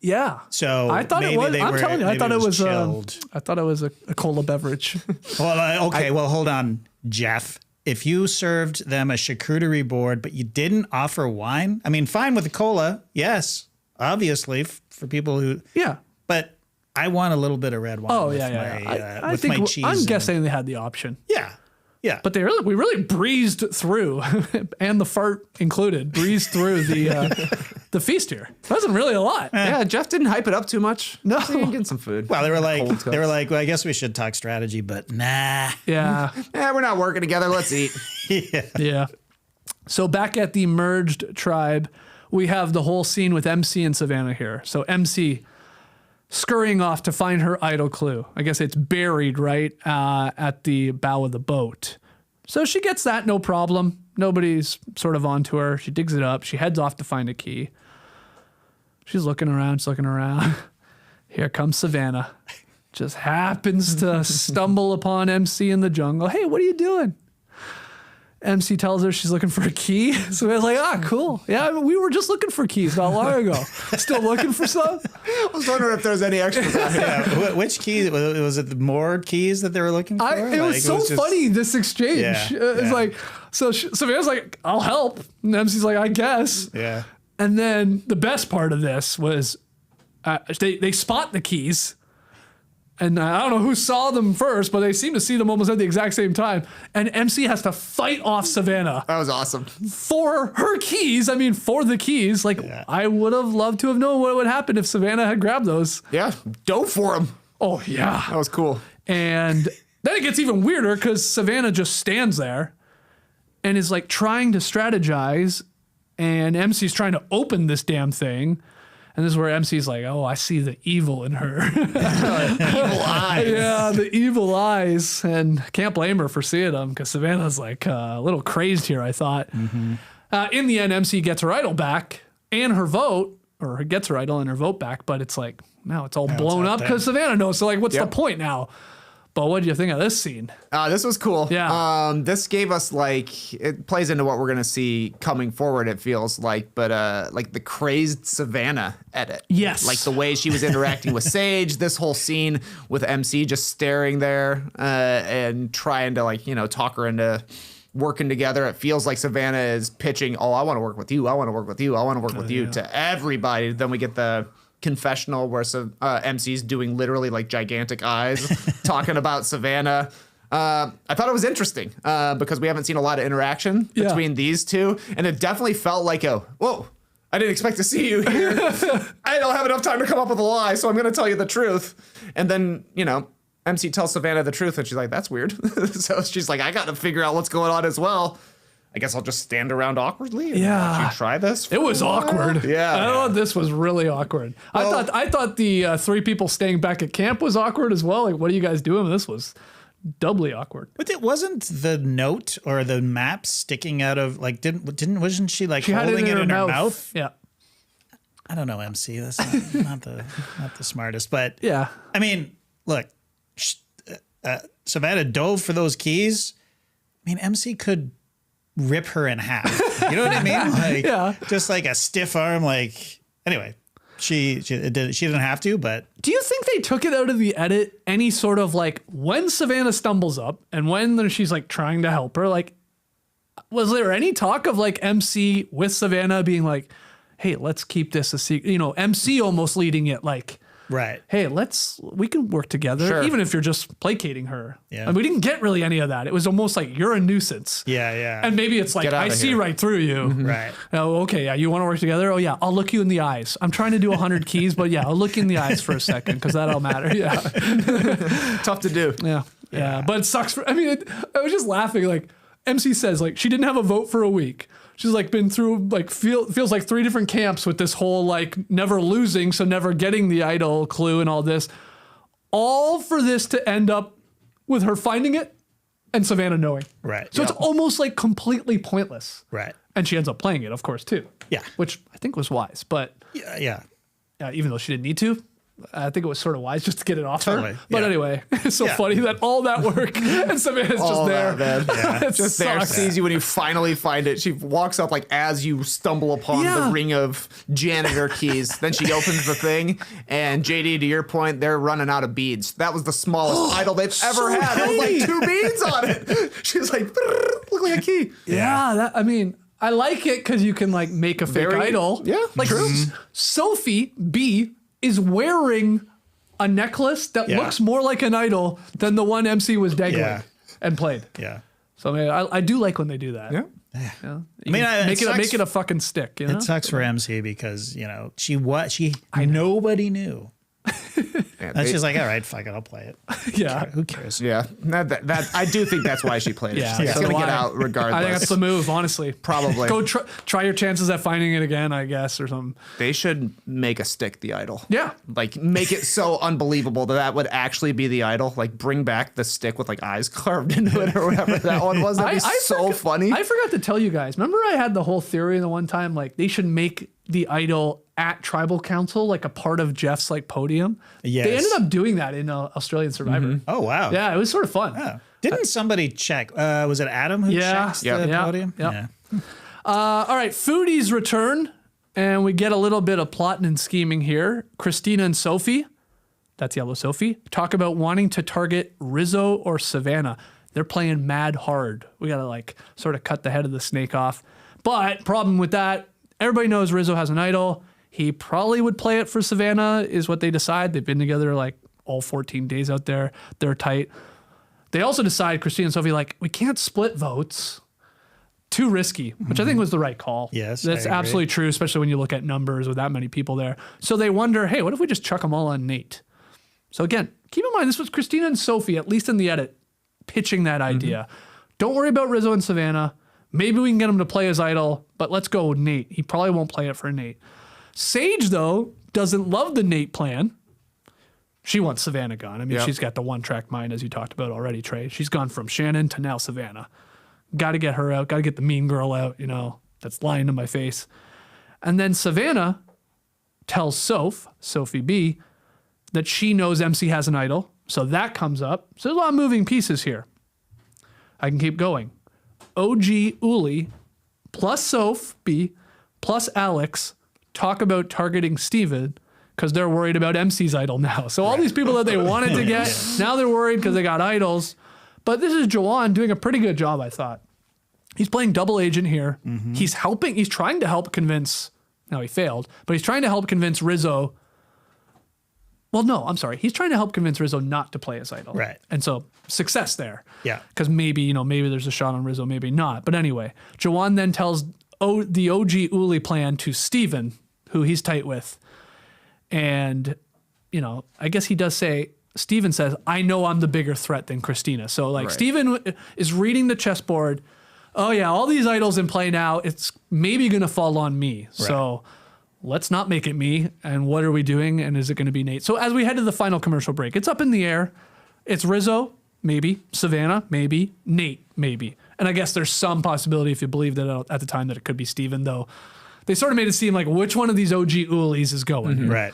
Yeah. So I thought it maybe was. they I'm were- telling you, I maybe thought it was. chilled. I thought it was a cola beverage. Well, okay. Well, hold on, Jeff. If you served them a charcuterie board, but you didn't offer wine, I mean, fine with the cola, yes, obviously for people who. Yeah. But I want a little bit of red wine. Oh with yeah. My, I with think my cheese. I'm and- guessing they had the option. Yeah. Yeah. But we really breezed through, and the fart included, breezed through the feast here. It wasn't really a lot. Yeah, Jeff didn't hype it up too much. No. So you can get some food. Well, they were like, Cold cups. well, I guess we should talk strategy, but nah. Yeah. Yeah, we're not working together. Let's eat. Yeah. So back at the merged tribe, we have the whole scene with MC and Savannah here. So MC scurrying off to find her idol clue. I guess it's buried right at the bow of the boat. So she gets that, no problem. Nobody's sort of onto her. She digs it up. She heads off to find a key. She's looking around. Here comes Savannah. Just happens to stumble upon MC in the jungle. Hey, what are you doing? MC tells her she's looking for a key. So we're like, cool. Yeah, we were just looking for keys not long ago. Still looking for some? I was wondering if there's any extras out here. Yeah. Which key? Was it the more keys that they were looking for? It was so funny, this exchange. Yeah, It's yeah. like, so Savannah's like, I'll help. And MC's like, I guess. Yeah. And then the best part of this was they spot the keys. And I don't know who saw them first, but they seem to see them almost at the exact same time. And MC has to fight off Savannah That was awesome. for her keys. I mean, for the keys. Like, I would have loved to have known what would happen if Savannah had grabbed those. Yeah, dove for him. Oh, yeah. That was cool. And then it gets even weirder because Savannah just stands there and is like trying to strategize. And MC's trying to open this damn thing. And this is where MC's like, oh, I see the evil in her. Evil eyes. Yeah, the evil eyes. And can't blame her for seeing them because Savannah's like a little crazed here, I thought. In the end, MC gets her idol back and her vote, or gets her idol and her vote back. But it's like, now it's all blown up because Savannah knows. So, like, what's the point now? But what do you think of this scene? This was cool. Yeah. This gave us like, it plays into what we're going to see coming forward, it feels like, but like the crazed Savannah edit. Yes. Like the way she was interacting with Sage, this whole scene with MC just staring there and trying to like, talk her into working together. It feels like Savannah is pitching, oh, I want to work with you. I want to work with you. I want to work with you to everybody. Then we get the confessional where MC's doing literally like gigantic eyes talking about Savannah. I thought it was interesting because we haven't seen a lot of interaction between these two, and it definitely felt like whoa, I didn't expect to see you here. I don't have enough time to come up with a lie, so I'm going to tell you the truth. And then, MC tells Savannah the truth, and she's like, that's weird. So she's like, I got to figure out what's going on as well. I guess I'll just stand around awkwardly and watch you try this. It was awkward. Yeah. I thought this was really awkward. Well, I thought the 3 people staying back at camp was awkward as well. Like, what are you guys doing? This was doubly awkward. But it wasn't the note or the map sticking out of like wasn't she like holding it in her mouth? Yeah. I don't know, MC. That's not the smartest, but Yeah. I mean, look, Savannah dove for those keys. I mean, MC could rip her in half. You know what I mean? Like, just like a stiff arm. Like, anyway, she didn't have to, but Do you think they took it out of the edit? Any sort of like when Savannah stumbles up and when she's like trying to help her, like, was there any talk of like MC with Savannah being like, hey, let's keep this a secret? MC almost leading it like, right. hey, we can work together, even if you're just placating her. Yeah. And we didn't get really any of that. It was almost like you're a nuisance. Yeah. And maybe it's like, I see right through you. Right. Oh, okay. Yeah. You want to work together? Oh, yeah. I'll look you in the eyes. I'm trying to do 100 keys, but yeah, I'll look you in the eyes for a second because that'll matter. Yeah. Tough to do. Yeah. But it sucks. I was just laughing. Like, MC says, like, she didn't have a vote for a week. She's like been through like feels like 3 different camps with this whole like never losing, so never getting the idol clue and all this, all for this to end up with her finding it and Savannah knowing. Right. So it's almost like completely pointless. Right. And she ends up playing it, of course, too. Yeah. Which I think was wise, but Yeah. even though she didn't need to. I think it was sort of wise just to get it off Totally, her. But yeah. anyway, it's so funny that all that work and Savannah's just there. That, just there, sucks. sees you when you finally find it. She walks up like as you stumble upon the ring of janitor keys. Then she opens the thing, and JD, to your point, they're running out of beads. That was the smallest idol they've ever had. It was like 2 beads on it. She's like, look like a key. Yeah, I like it because you can like make a fake idol. Yeah, like true. Sophie B is wearing a necklace that looks more like an idol than the one MC was dangling and played. Yeah. So I do like when they do that. Yeah. Make it a fucking stick. You know? It sucks for MC because nobody knew. That's just like, all right, fuck it, I'll play it. Yeah. Who cares? Yeah, that I do think that's why she played it. Yeah, She's like, it's so gonna do get I. out regardless. I think that's the move, honestly. Probably. Go try your chances at finding it again, I guess, or something. They should make a stick the idol. Yeah. Like make it so unbelievable that would actually be the idol. Like bring back the stick with like eyes carved into it or whatever that one was. That'd be so funny. I forgot to tell you guys. Remember I had the whole theory the one time, like they should make the idol at Tribal Council like a part of Jeff's like podium. Yes. They ended up doing that in Australian Survivor. Oh, wow. Yeah, it was sort of fun. Oh. Didn't somebody check? Was it Adam who checks the podium? Yeah. All right, foodies return, and we get a little bit of plotting and scheming here. Christina and Sophie, that's Yellow Sophie, talk about wanting to target Rizzo or Savannah. They're playing mad hard. We got to like sort of cut the head of the snake off. But problem with that, everybody knows Rizzo has an idol. He probably would play it for Savannah, is what they decide. They've been together like all 14 days out there. They're tight. They also decide, Christina and Sophie, like, we can't split votes. Too risky, which I think was the right call. Yes, that's I agree. absolutely true, especially when you look at numbers with that many people there. So they wonder, hey, what if we just chuck them all on Nate? So again, keep in mind, this was Christina and Sophie, at least in the edit, pitching that idea. Don't worry about Rizzo and Savannah. Maybe we can get him to play his idol, but let's go with Nate. He probably won't play it for Nate. Sage, though, doesn't love the Nate plan. She wants Savannah gone. I mean, she's got the one-track mind, as you talked about already, Trey. She's gone from Shannon to now Savannah. Got to get her out. Got to get the mean girl out, that's lying to my face. And then Savannah tells Soph, Sophie B, that she knows MC has an idol. So that comes up. So there's a lot of moving pieces here. I can keep going. OG Uli plus Soph B plus Alex talk about targeting Steven because they're worried about MC's idol now. So all these people that they wanted to get, now they're worried because they got idols. But this is Jawan doing a pretty good job, I thought. He's playing double agent here. He's trying to help convince, now he failed, but he's trying to help convince Rizzo. Well, no, I'm sorry. He's trying to help convince Rizzo not to play his idol. Right. And so success there. Yeah. Because maybe there's a shot on Rizzo, maybe not. But anyway, Jawan then tells the OG Uli plan to Steven, who he's tight with. And, I guess he does say, Steven says, I know I'm the bigger threat than Christina. So like Steven is reading the chessboard. Oh yeah, all these idols in play now, it's maybe going to fall on me. Right. So let's not make it me. And what are we doing? And is it going to be Nate? So as we head to the final commercial break, it's up in the air. It's Rizzo, maybe. Savannah, maybe. Nate, maybe. And I guess there's some possibility, if you believe that at the time, that it could be Steven, though. They sort of made it seem like which one of these OG Ulis is going. Mm-hmm. Right.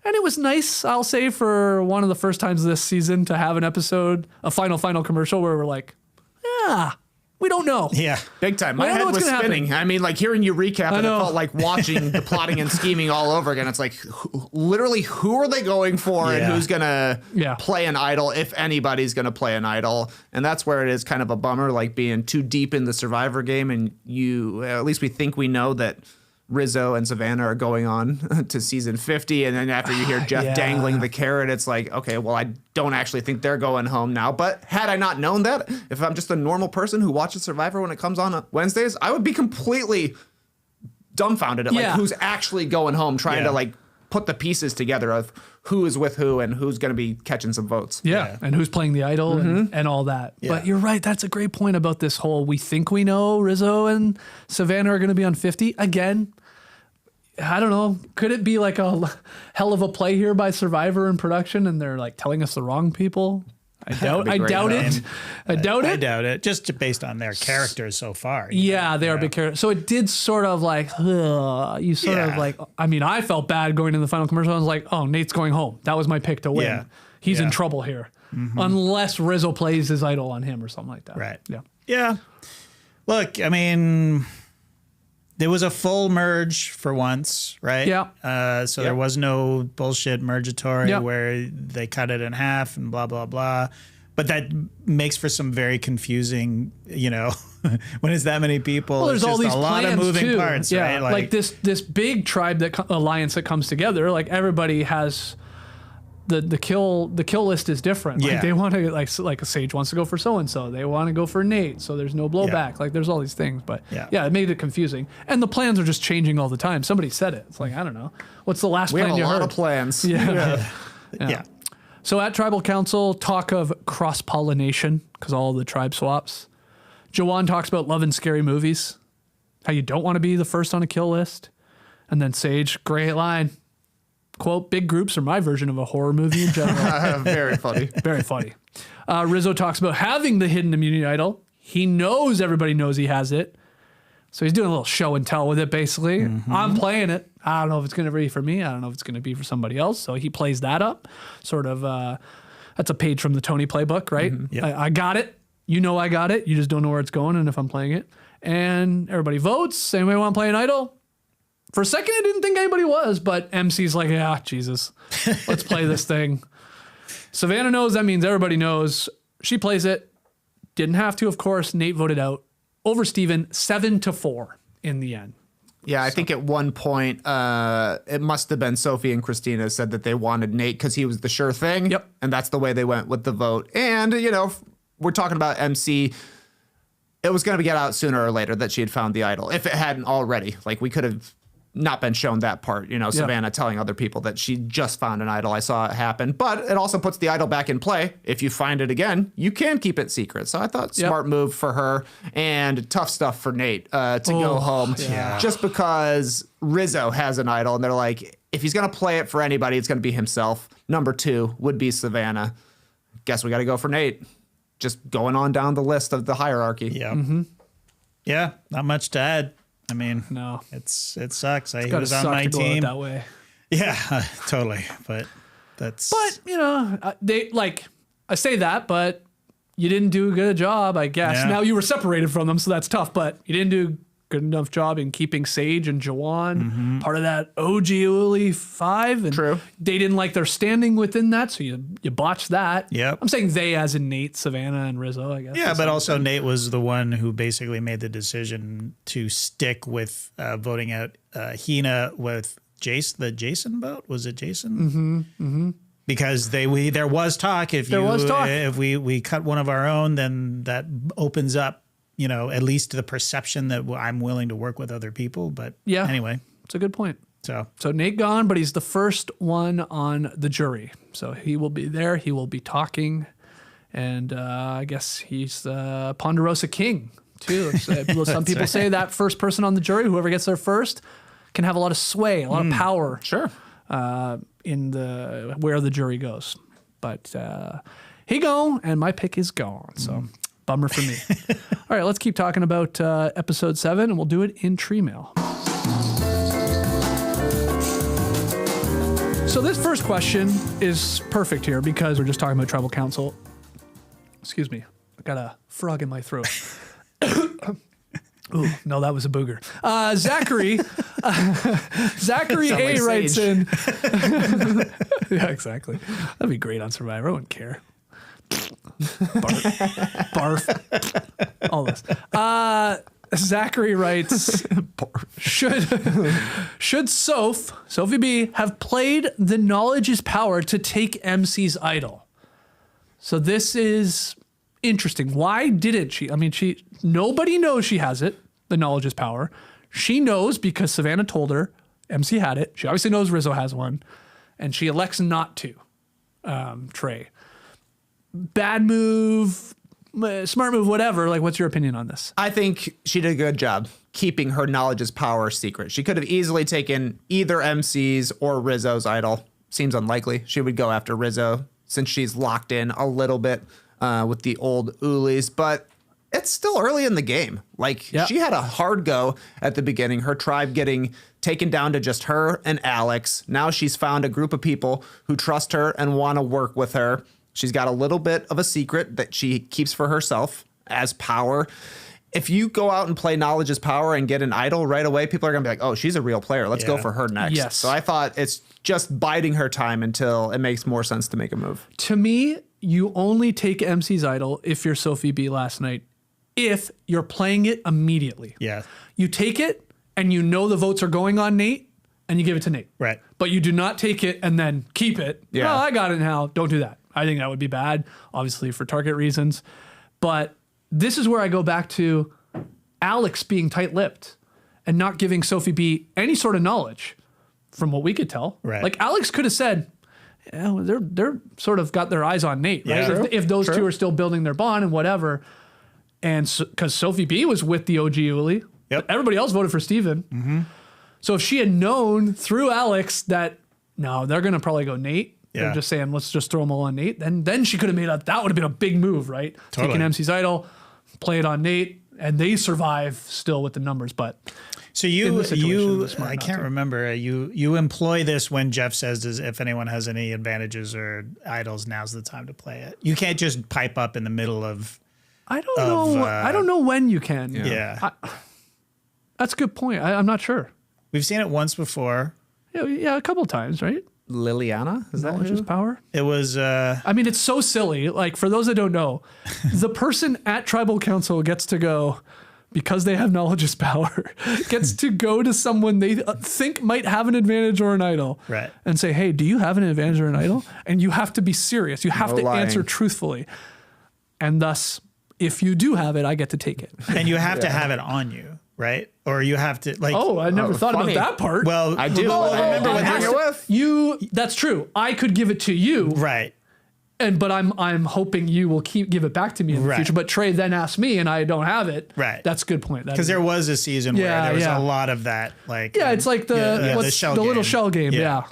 And it was nice, I'll say, for one of the first times this season to have an episode, a final commercial where we're like, yeah, we don't know. Yeah. Big time. My head was spinning. Happen. I mean, like hearing you recap it, it felt like watching the plotting and scheming all over again. It's like, literally, who are they going for and who's going to play an idol, if anybody's going to play an idol? And that's where it is kind of a bummer, like being too deep in the Survivor game. And at least we think we know that Rizzo and Savannah are going on to season 50. And then after you hear Jeff dangling the carrot, it's like, okay, well, I don't actually think they're going home now. But had I not known that, if I'm just a normal person who watches Survivor when it comes on Wednesdays, I would be completely dumbfounded at like who's actually going home, trying to like put the pieces together of who is with who and who's going to be catching some votes. Yeah. And who's playing the idol and all that. Yeah. But you're right. That's a great point about this whole, we think we know Rizzo and Savannah are going to be on 50. Again, I don't know. Could it be like a hell of a play here by Survivor in production and they're like telling us the wrong people? I doubt it. I doubt it. Just based on their characters so far. Yeah, they are big characters. So it did sort of like, you sort of like, I mean, I felt bad going into the final commercial. I was like, oh, Nate's going home. That was my pick to win. Yeah. He's in trouble here. Unless Rizzo plays his idol on him or something like that. Right. Yeah. Yeah. Look, I mean, there was a full merge for once, right? Yeah. So there was no bullshit mergatory where they cut it in half and blah, blah, blah. But that makes for some very confusing, when it's that many people. Well, there's it's all just these a lot of moving parts, right? Like this big tribe alliance that comes together, like everybody has the kill list is different. Like they want to like a Sage wants to go for so and so. They want to go for Nate, so there's no blowback. Like there's all these things, but it made it confusing. And the plans are just changing all the time. Somebody said it. It's like I don't know. What's the last plan you heard? We have a lot of plans. Yeah. So at Tribal Council, talk of cross-pollination because all the tribe swaps. Jawan talks about love and scary movies, how you don't want to be the first on a kill list. And then Sage, great line. Quote, big groups are my version of a horror movie in general. Very funny. Very funny. Rizzo talks about having the hidden immunity idol. He knows everybody knows he has it. So he's doing a little show and tell with it, basically. I'm playing it. I don't know if it's going to be for me. I don't know if it's going to be for somebody else. So he plays that up. Sort of, that's a page from the Tony playbook, right? I got it. You know I got it. You just don't know where it's going and if I'm playing it. And everybody votes. Anybody want to play an idol? For a second, I didn't think anybody was, but MC's like, Jesus, let's play this thing. Savannah knows, that means everybody knows. She plays it. Didn't have to, of course. Nate voted out over Steven 7-4 in the end. Yeah, I think at one point, it must have been Sophie and Christina said that they wanted Nate because he was the sure thing. Yep. And that's the way they went with the vote. And, we're talking about MC. It was going to get out sooner or later that she had found the idol. If it hadn't already, like we could have not been shown that part, Savannah telling other people that she just found an idol. I saw it happen, but it also puts the idol back in play. If you find it again, you can keep it secret. So I thought smart move for her and tough stuff for Nate to go home just because Rizzo has an idol and they're like, if he's going to play it for anybody, it's going to be himself. Number 2 would be Savannah. Guess we got to go for Nate. Just going on down the list of the hierarchy. Yeah. Mm-hmm. Yeah. Not much to add. I mean, no, it sucks. He gotta was on suck my to go out team that way. Yeah, totally. But that's. But they I say that, but you didn't do a good job, I guess. Yeah. Now you were separated from them, so that's tough. But you didn't do a good enough job in keeping Sage and Jawan part of that OG Uli 5. And True. They didn't like their standing within that, so you botched that. Yep. I'm saying they as in Nate, Savannah, and Rizzo, I guess. Yeah, but also Nate was the one who basically made the decision to stick with voting out Hina with the Jason vote. Was it Jason? Mm-hmm. Mm-hmm. Because there was talk if we cut one of our own, then that opens up, at least the perception that I'm willing to work with other people. But anyway, it's a good point. So Nate gone, but he's the first one on the jury. So he will be there. He will be talking. And I guess he's the Ponderosa King, too. Some people say that first person on the jury, whoever gets there first, can have a lot of sway, a lot of power. Sure. In where the jury goes. But he gone, and my pick is gone. So bummer for me. All right, let's keep talking about episode 7, and we'll do it in tree mail. So this first question is perfect here because we're just talking about tribal council. Excuse me. I got a frog in my throat. Ooh, no, that was a booger. Zachary A writes in. Yeah, exactly. That'd be great on Survivor. I wouldn't care. Barf. All this. Zachary writes, should Sophie B have played the knowledge is power to take MC's idol? So this is interesting. Why didn't she? I mean, nobody knows she has it. The knowledge is power. She knows because Savannah told her MC had it. She obviously knows Rizzo has one, and she elects not to. Trey, bad move, smart move, whatever. Like, what's your opinion on this? I think she did a good job keeping her knowledge is power secret. She could have easily taken either MC's or Rizzo's idol. Seems unlikely she would go after Rizzo since she's locked in a little bit with the old Ulis, but it's still early in the game. She had a hard go at the beginning, her tribe getting taken down to just her and Alex. Now she's found a group of people who trust her and want to work with her. She's got a little bit of a secret that she keeps for herself as power. If you go out and play knowledge is power and get an idol right away, people are going to be like, oh, she's a real player. Let's go for her next. Yes. So I thought it's just biding her time until it makes more sense to make a move. To me, you only take MC's idol if you're Sophie B last night, if you're playing it immediately. Yeah. You take it and you know the votes are going on Nate and you give it to Nate. Right. But you do not take it and then keep it. Yeah. Oh, I got it now. Don't do that. I think that would be bad, obviously for target reasons. But this is where I go back to Alex being tight-lipped and not giving Sophie B any sort of knowledge from what we could tell. Right. Like Alex could have said, yeah, well, they're sort of got their eyes on Nate, right? Yeah. If those two are still building their bond and whatever. And because Sophie B was with the OG Uli, everybody else voted for Steven. Mm-hmm. So if she had known through Alex that, no, they're going to probably go Nate. Yeah. They're just saying, let's just throw them all on Nate. Then she could have that would have been a big move, right? Totally. Taking MC's idol, play it on Nate, and they survive still with the numbers. But so I can't remember. You employ this when Jeff says, if anyone has any advantages or idols, now's the time to play it. You can't just pipe up in the middle of. I don't know. I don't know when you can. Yeah. That's a good point. I'm not sure. We've seen it once before. Yeah, a couple of times, right? Liliana? Is that Knowledge is power? It was. I mean, it's so silly. Like, for those that don't know, the person at Tribal Council gets to go, because they have knowledge is power, gets to go to someone they think might have an advantage or an idol, Right. and say, hey, do you have an advantage or an idol? And you have to be serious. You have No to lying. answer truthfully. And thus, if you do have it, I get to take it. And you have to have it on you, right? Or you have to like. Oh, I never thought funny. about that part. well, I do. Well, remember I when bring they it with. that's true. I could give it to you, right? but I'm hoping you will give it back to me in the Right. future. But Trey then asked me, and I don't have it. Right. That's a good point. Because there was a season where Yeah, there was yeah. a lot of that, like it's like the little game. shell game. Yeah.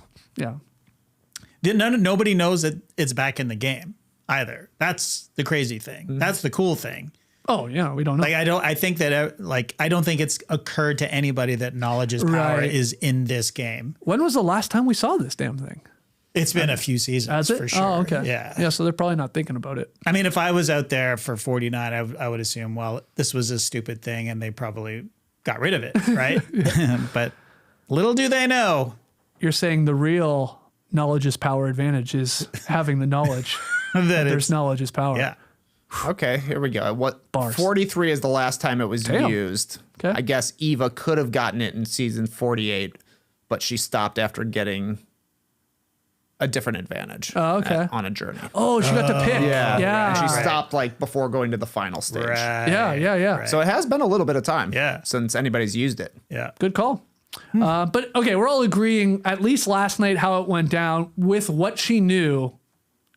Nobody knows that it's back in the game either. That's the crazy thing. That's the cool thing. Oh yeah, we don't know. Like I think that I don't think it's occurred to anybody that knowledge is power Right. is in this game. When was the last time we saw this damn thing? It's been a few seasons Has it? for sure. Oh, okay. Yeah. Yeah, so they're probably not thinking about it. I mean, if I was out there for 49, I would assume, well, this was a stupid thing and they probably got rid of it, right? But little do they know. You're saying the real knowledge is power advantage is having the knowledge that there's it's, knowledge is power. yeah. Okay, here we go. What Bars. 43 is the last time it was Damn. used. Okay. I guess Eva could have gotten it in season 48, but she stopped after getting a different advantage. Oh, okay. On a journey. Oh, she got to pick. Yeah. Yeah. And she Right. stopped like before going to the final stage. Right. Yeah. Right. So it has been a little bit of time Yeah. since anybody's used it. Yeah. Good call. But okay, we're all agreeing, at least last night, how it went down with what she knew.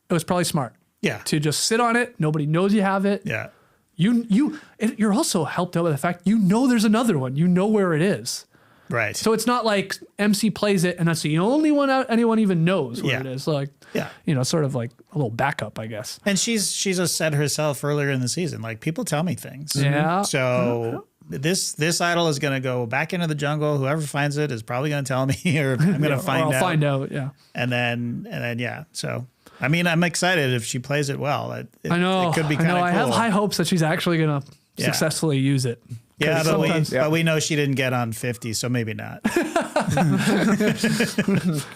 It was probably smart Yeah. to just sit on it. Nobody knows you have it. Yeah. You're also helped out by the fact you know there's another one. You know where it is. Right. So it's not like MC plays it and that's the only one out anyone even knows where Yeah. it is. So like, Yeah. sort of like a little backup, I guess. And she's just said herself earlier in the season, like, people tell me things. Yeah. So this idol is going to go back into the jungle. Whoever finds it is probably going to tell me, or I'm going to find I'll out. find out. Yeah. And then yeah. So I mean, I'm excited if she plays it well. I know. It could be kind of cool. I have high hopes that she's actually going to Yeah. successfully use it. Yeah, 'Cause but we know she didn't get on 50, so maybe not.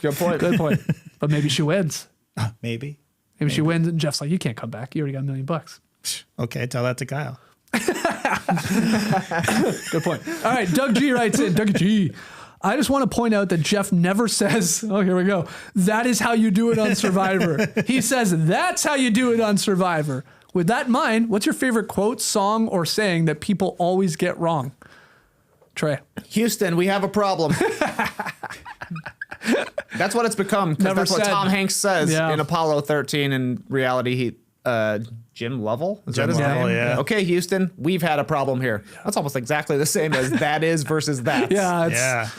Good point. Good point. But maybe she wins. Maybe. Maybe she wins and Jeff's like, you can't come back. You already got $1 million. Okay, tell that to Kyle. Good point. All right, Doug G writes in. Doug G. I just want to point out that Jeff never says, oh, here we go. That is how you do it on Survivor. He says, that's how you do it on Survivor. With that in mind, what's your favorite quote, song, or saying that people always get wrong? Trey. Houston, we have a problem. That's what it's become. 'Cause Never that's what said. Tom Hanks says Yeah. in Apollo 13. In reality, he Jim Lovell? Is Jim that his Lovell, name? yeah. Okay, Houston, we've had a problem here. That's almost exactly the same as that is versus that. Yeah, it's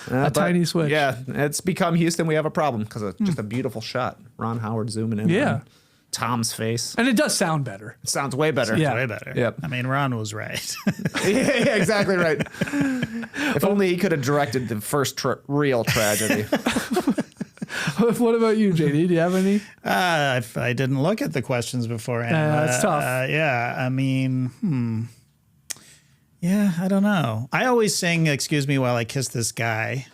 Yeah. a tiny switch. Yeah, it's become Houston, we have a problem because of just a beautiful shot. Ron Howard zooming in Yeah. on Tom's face. And it does sound better. It sounds way better. Yeah. Way better. Yep. I mean, Ron was right. Yeah, exactly right. If only he could have directed the first real tragedy. What about you, JD? Do you have any? I didn't look at the questions beforehand. That's tough. Yeah, I mean, yeah, I don't know. I always sing "Excuse Me While I Kiss This Guy"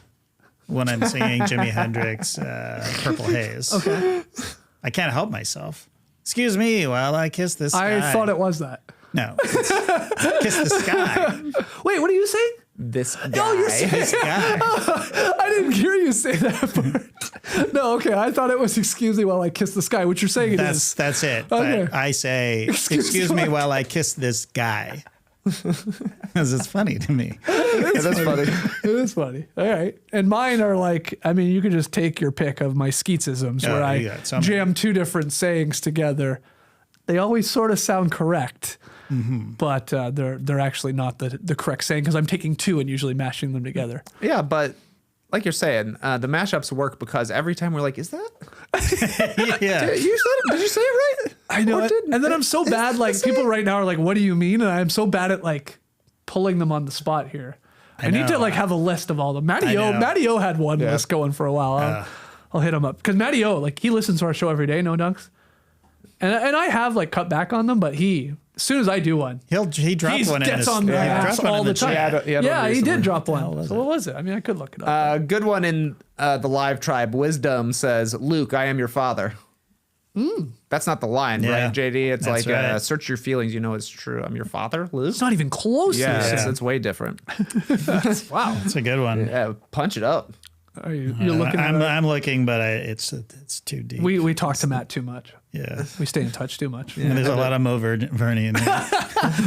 when I'm singing Jimi Hendrix, "Purple Haze." Okay. I can't help myself. Excuse me while I kiss this guy. I thought it was that. No, it's kiss the sky. Wait, what are you saying? This guy. Oh, you're saying This guy. I didn't hear you say that part. No, okay. I thought it was excuse me while I kiss the sky, which you're saying it is. That's it. Okay. But I say, excuse me while I kiss this guy. Because it's funny to me. Yeah, that's funny. It is funny. All right. And mine are like, I mean, you could just take your pick of my skeetsisms Oh, where you I got so many. jam two different sayings together. They always sort of sound correct, but they're actually not the correct saying because I'm taking two and usually mashing them together. Yeah, but like you're saying, the mashups work because every time we're like, is that? Yeah. Did you say it right? I know Or it. didn't? And then I'm so Is bad. that Like the people same? right now are like, what do you mean? And I'm so bad at like pulling them on the spot here. I need to know. like have a list of all them. I know. Matty O had one list going for a while. I'll hit him up because Matty O, like he listens to our show every day. No dunks. And I have like cut back on them, but as soon as I do one, He dropped he one in gets his, on the he ass dropped one all in the chat. time. Yeah, Yeah, he recently. did drop one. So what was it? I mean, I could look it up. A good one in the live tribe. Wisdom says, Luke, I am your father. That's not the line, Yeah, right, JD? It's that's like, right. search your feelings. You know it's true. I'm your father, Luke. It's not even close. to Yeah, this. it's way different. Wow. That's a good one. Yeah, punch it up. Are you're looking at it? I'm looking, but it's too deep. We talk to Matt too much. yeah. We stay in touch too much. And there's a lot of Mo Verney in there.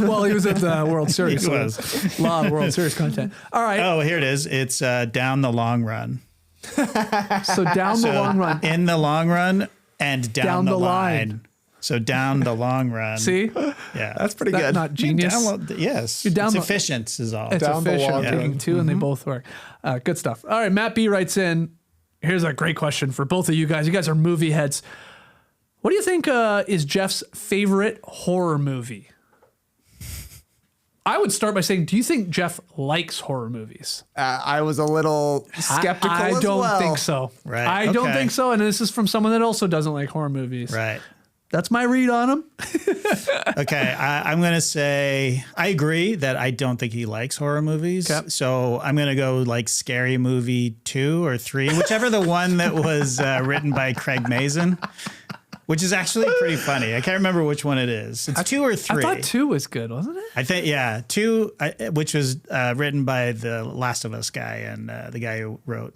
Well, he was at the World Series. He so was. a lot of World Series content. All right. Oh, here it is. It's down the long run. So down the long run. In the long run and down the line. So down the long run. See? Yeah. That's pretty That's good. not genius. Yes. You're down It's the- efficient is all. It's Down the efficient. long Taking run. two and they both work. Good stuff. All right. Matt B writes in. Here's a great question for both of you guys. You guys are movie heads. What do you think is Jeff's favorite horror movie? I would start by saying, do you think Jeff likes horror movies? I was a little skeptical I as don't well. think so. Right, I don't okay. think so. And this is from someone that also doesn't like horror movies. Right. That's my read on him. Okay. I'm going to say I agree that I don't think he likes horror movies. Okay. So I'm going to go like Scary Movie 2 or 3, whichever the one that was written by Craig Mazin, which is actually pretty funny. I can't remember which one it is. It's 2 or 3. I thought 2 was good, wasn't it? I think, yeah, 2, which was written by the Last of Us guy and the guy who wrote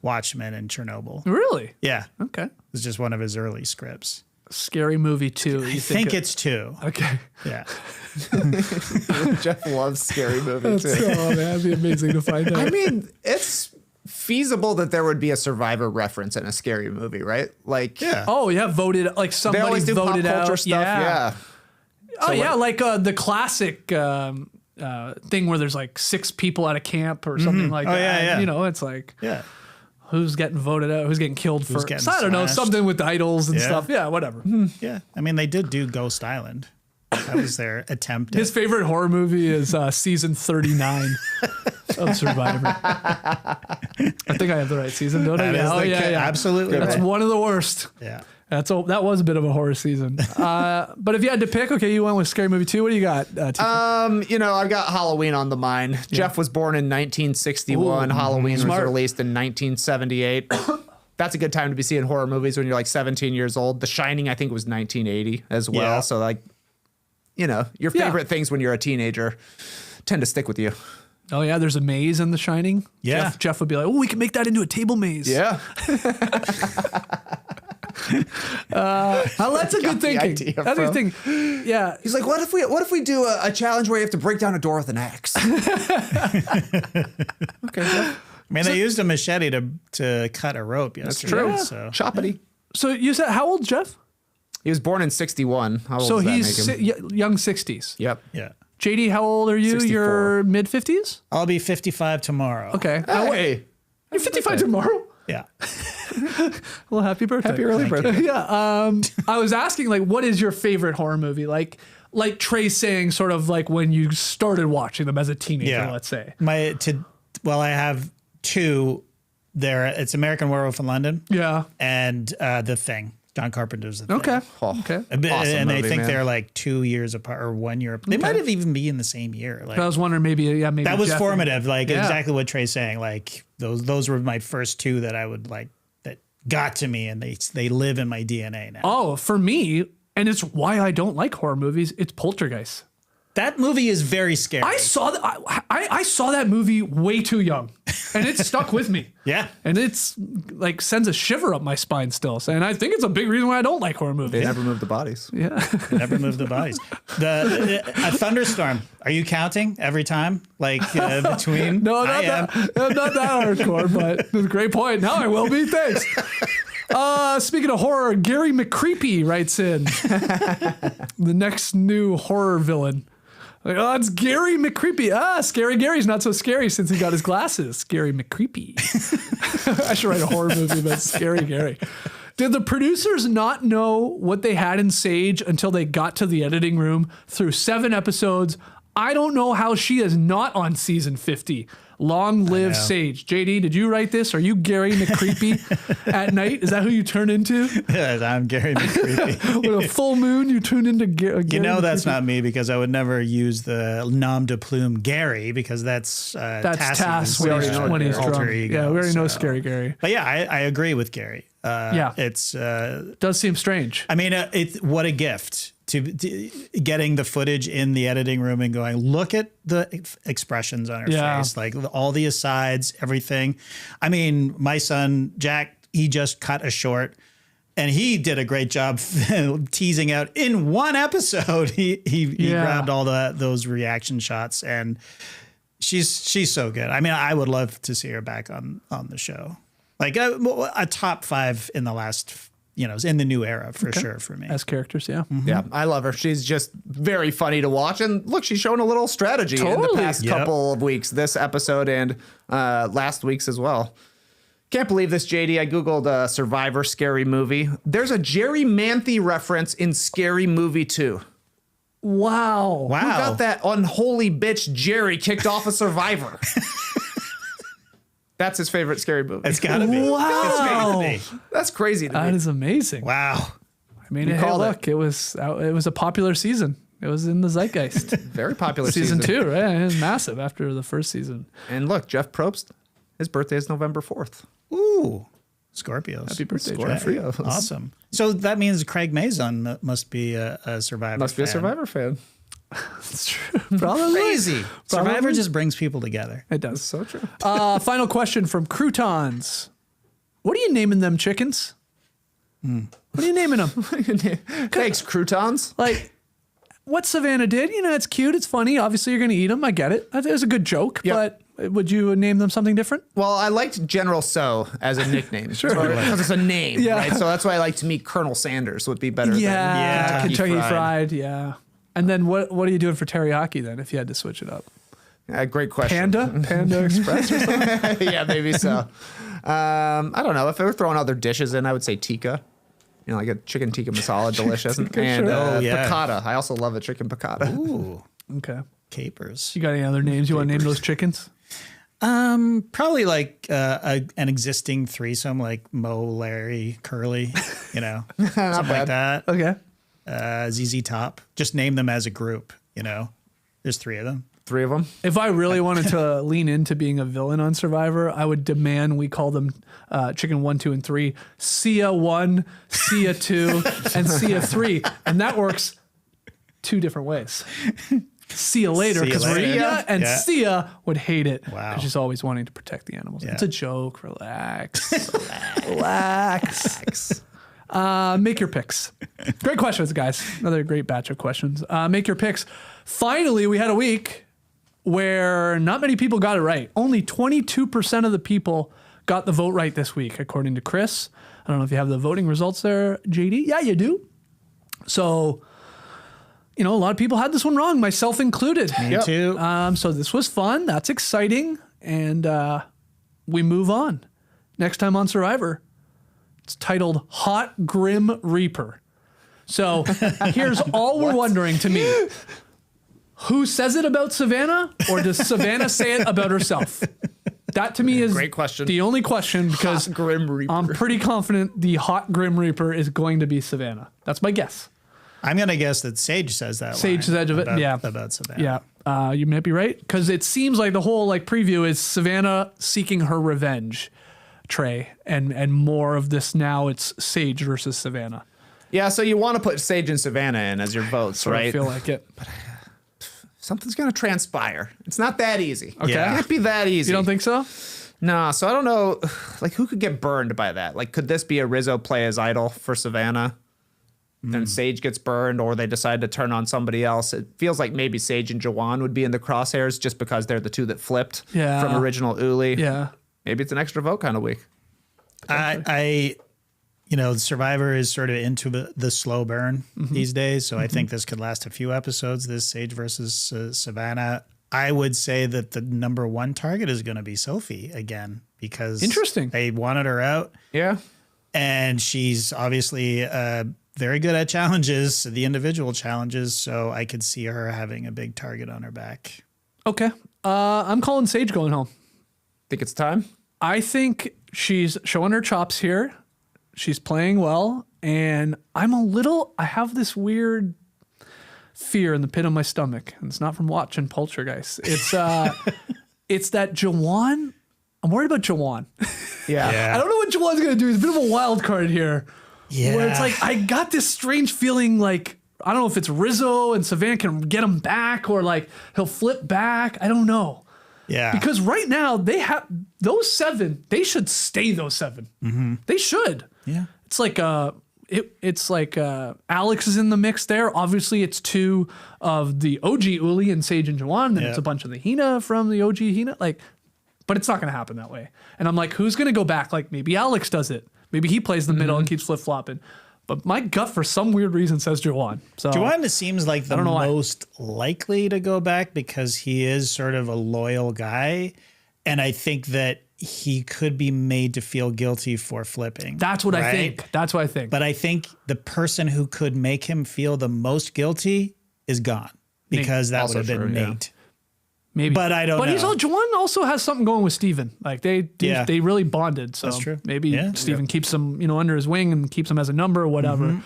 Watchmen and Chernobyl. Really? Yeah. It Okay. was just one of his early scripts. Scary Movie 2. I think it's 2. Okay. Yeah. Jeff loves scary movies too. So, man, that'd be amazing to find out. I mean, it's feasible that there would be a Survivor reference in a scary movie, right? Like, Yeah. Oh, yeah, voted, like they somebody always do pop voted culture out. stuff. Yeah. Yeah. Oh, yeah, like the classic thing where there's like 6 people at a camp or something like Oh, that. yeah, yeah. You know, it's like Yeah. who's getting voted out, who's getting killed first. getting I don't know, slashed. something with titles and Yeah. stuff. Yeah, whatever. Yeah. I mean, they did do Ghost Island. That was their attempt. His favorite horror movie is season 39 of Survivor. I think I have the right season, don't I? That is Oh, the yeah, yeah. absolutely That's right. one of the worst. Yeah. That was a bit of a horror season. But if you had to pick, okay, you went with Scary Movie 2. What do you got? Tifa? You know, I've got Halloween on the mind. Jeff was born in 1961. Ooh, Halloween smart. was released in 1978. That's a good time to be seeing horror movies when you're like 17 years old. The Shining, I think, was 1980 as well. Yeah. So, like, you know, your Yeah. favorite things when you're a teenager tend to stick with you. Oh, yeah, there's a maze in The Shining. Yeah. Jeff would be like, oh, we can make that into a table maze. Yeah. Oh, that's a good the thinking. idea That's a good from. thing. Yeah. He's like, what if we do a challenge where you have to break down a door with an axe? Okay, Jeff. I mean, they used a machete to cut a rope yesterday. true. So. Choppity. So you said, how old, Jeff? He was born in 61. How old So does that he's make him? young 60s. Yep. Yeah. JD, how old are you? 64. You're mid 50s? I'll be 55 tomorrow. Okay. Hey. You're 55 tomorrow? Yeah. Well, happy birthday. Happy early birthday. Yeah. I was asking, like, what is your favorite horror movie? Like Trey's saying, sort of like when you started watching them as a teenager, Yeah. let's say. I have 2 there. It's American Werewolf in London Yeah. and The Thing. John Carpenter's The Thing. Okay. Oh. Okay. And Awesome I movie, think man. they're like 2 years apart or 1 year. They might have even be in the same year. Like I was wondering, maybe. that was Jeff- formative. Like Yeah. exactly what Trey's saying. Like those were my first 2 that I would like that got to me, and they live in my DNA now. Oh, for me, and it's why I don't like horror movies, it's Poltergeist. That movie is very scary. I saw that. I saw that movie way too young, and it stuck with me. Yeah. And it's like sends a shiver up my spine still. And I think it's a big reason why I don't like horror They movies. never moved the bodies. Yeah. Never move the bodies. A thunderstorm. Are you counting every time? Like between? No, I am. not that hardcore, but it's a great point. Now I will be. Thanks. Speaking of horror, Gary McCreepy writes in the next new horror villain. Like, oh, it's Gary McCreepy. Scary Gary's not so scary since he got his glasses. Gary McCreepy. I should write a horror movie about Scary Gary. Did the producers not know what they had in Sage until they got to the editing room through 7 episodes? I don't know how she is not on season 50. Long live Sage. JD, did you write this? Are you Gary McCreepy at night? Is that who you turn into? Yes, I'm Gary McCreepy. With a full moon, you turn into Gary. You know that's not me, because I would never use the nom de plume Gary, because that's Tass when when he's alter drunk. ego, Yeah, we already know Scary Gary. But yeah, I agree with Gary. It's does seem strange. I mean, it's what a gift to getting the footage in the editing room and going, look at the expressions on her face, like all the asides, everything. I mean, my son Jack, he just cut a short, and he did a great job teasing out in one episode. He grabbed all those reaction shots, and she's so good. I mean, I would love to see her back on the show, like a top 5 in the last. In the new era for sure for me. As characters, yeah. Mm-hmm. Yeah, I love her. She's just very funny to watch. And look, she's shown a little strategy in the past couple of weeks, this episode and last week's as well. Can't believe this, JD. I Googled Survivor Scary Movie. There's a Jerry Manthe reference in Scary Movie 2. Wow. Who got that unholy bitch Jerry kicked off a Survivor? That's his favorite scary movie. It's gotta be. Wow. It's gotta be. That's crazy to me. That is amazing. Wow. I mean, hey, look, it was a popular season. It was in the zeitgeist. Very popular season 2, right? It was massive after the first season. And look, Jeff Probst, his birthday is November 4th. Ooh. Scorpios. Happy birthday, Scorpios. Awesome. So that means Craig Mazon must be a Survivor Must be a Survivor fan. That's true. Probably. Crazy. Survivor just brings people together. It does. So true. Final question from Croutons. What are you naming them chickens? What are you naming them? Thanks, Croutons. Like, what Savannah did, it's cute, it's funny. Obviously, you're going to eat them. I get it. It was a good joke, but would you name them something different? Well, I liked General So as a nickname. Sure. Because it's a name, Yeah. right? So that's why I like to meet Colonel Sanders would be better than Kentucky Fried, yeah. And then what are you doing for teriyaki then if you had to switch it up? Great question. Panda Express or something? Yeah, maybe so. I don't know. If they were throwing other dishes in, I would say tikka. Like a chicken tikka masala, delicious. And piccata. I also love a chicken piccata. Ooh. Okay. Capers. You got any other names you want to name those chickens? Probably like an existing threesome, like Mo, Larry, Curly, something like that. Okay. ZZ Top. Just name them as a group, There's 3 of them. 3 of them? If I really wanted to lean into being a villain on Survivor, I would demand we call them Chicken 1, 2, and 3, Sia 1, Sia 2, and Sia 3. And that works 2 different ways. See you later, because Rhea and Sia would hate it. Wow. Because she's always wanting to protect the animals. Yeah. It's a joke. Relax. Relax. Make your picks. Great questions, guys. Another great batch of questions. Make your picks. Finally, we had a week where not many people got it right. Only 22% of the people got the vote right this week, according to Chris. I don't know if you have the voting results there, JD. Yeah, you do. So, a lot of people had this one wrong, myself included. Me too. So this was fun. That's exciting. And we move on. Next time on Survivor, it's titled Hot Grim Reaper. So here's all we're wondering to me. Who says it about Savannah, or does Savannah say it about herself? That to me is great question. The only question, because Hot Grim Reaper. I'm pretty confident the Hot Grim Reaper is going to be Savannah. That's my guess. I'm going to guess that Sage says that Sage said it, about Savannah. Yeah, you might be right, because it seems like the whole preview is Savannah seeking her revenge, Trey, and more of this now. It's Sage versus Savannah. Yeah, so you want to put Sage and Savannah in as your votes, right? I feel like it. Something's going to transpire. It's not that easy. Okay. It can't be that easy. You don't think so? No, so I don't know, who could get burned by that? Could this be a Rizzo play as idol for Savannah? Then Sage gets burned, or they decide to turn on somebody else. It feels like maybe Sage and Jawan would be in the crosshairs just because they're the 2 that flipped from original Uli. Yeah. Maybe it's an extra vote kind of week. Survivor is sort of into the slow burn these days. So I think this could last a few episodes, this Sage versus Savannah. I would say that the number 1 target is going to be Sophie again, because interesting. They wanted her out. Yeah. And she's obviously very good at challenges, the individual challenges. So I could see her having a big target on her back. Okay. I'm calling Sage going home. Think it's time? I think she's showing her chops here. She's playing well. And I have this weird fear in the pit of my stomach. And it's not from watching Poltergeist. It's it's that Jawan. I'm worried about Jawan. Yeah. I don't know what Jawan's going to do. He's a bit of a wild card here. Yeah. Where it's like, I got this strange feeling like, I don't know if it's Rizzo and Savannah can get him back or like he'll flip back. I don't know. Yeah. Because right now they have those 7. They should stay those 7. Mm-hmm. They should. Yeah. It's like it's like Alex is in the mix there. Obviously, it's 2 of the OG Uli and Sage and Jawan. Then it's a bunch of the Hina from the OG Hina. Like, but it's not going to happen that way. And I'm like, who's going to go back? Like maybe Alex does it. Maybe he plays the middle and keeps flip flopping. But my gut, for some weird reason, says Jawan. So Jawan seems like the most likely to go back because he is sort of a loyal guy. And I think that he could be made to feel guilty for flipping. That's what I think. That's what I think. But I think the person who could make him feel the most guilty is gone because that would have been Nate. Maybe. But I don't know. But Jawan also has something going with Steven. Like they really bonded. So that's true. Maybe Steven keeps him, under his wing and keeps him as a number or whatever.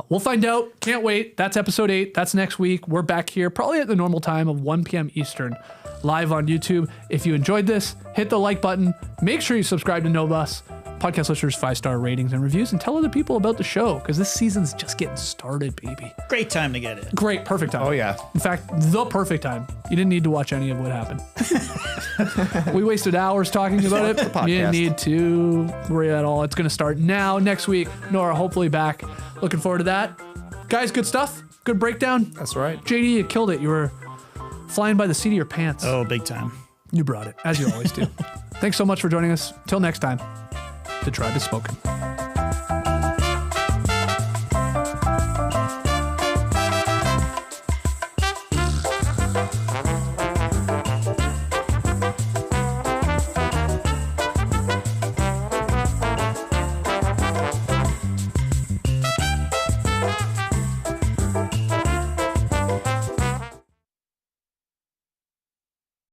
We'll find out. Can't wait. That's episode 8. That's next week. We're back here probably at the normal time of 1 p.m. Eastern, live on YouTube. If you enjoyed this, hit the like button. Make sure you subscribe to Know Us. Podcast listeners, 5-star ratings and reviews, and tell other people about the show because this season's just getting started, baby. Great time to get it. Great, perfect time. Oh, yeah. In fact, the perfect time. You didn't need to watch any of what happened. We wasted hours talking about it. You didn't need to worry at all. It's going to start now, next week. Nora, hopefully back. Looking forward to that. Guys, good stuff. Good breakdown. That's right. JD, you killed it. You were flying by the seat of your pants. Oh, big time. You brought it, as you always do. Thanks so much for joining us. Till next time. The Tribe is spoken.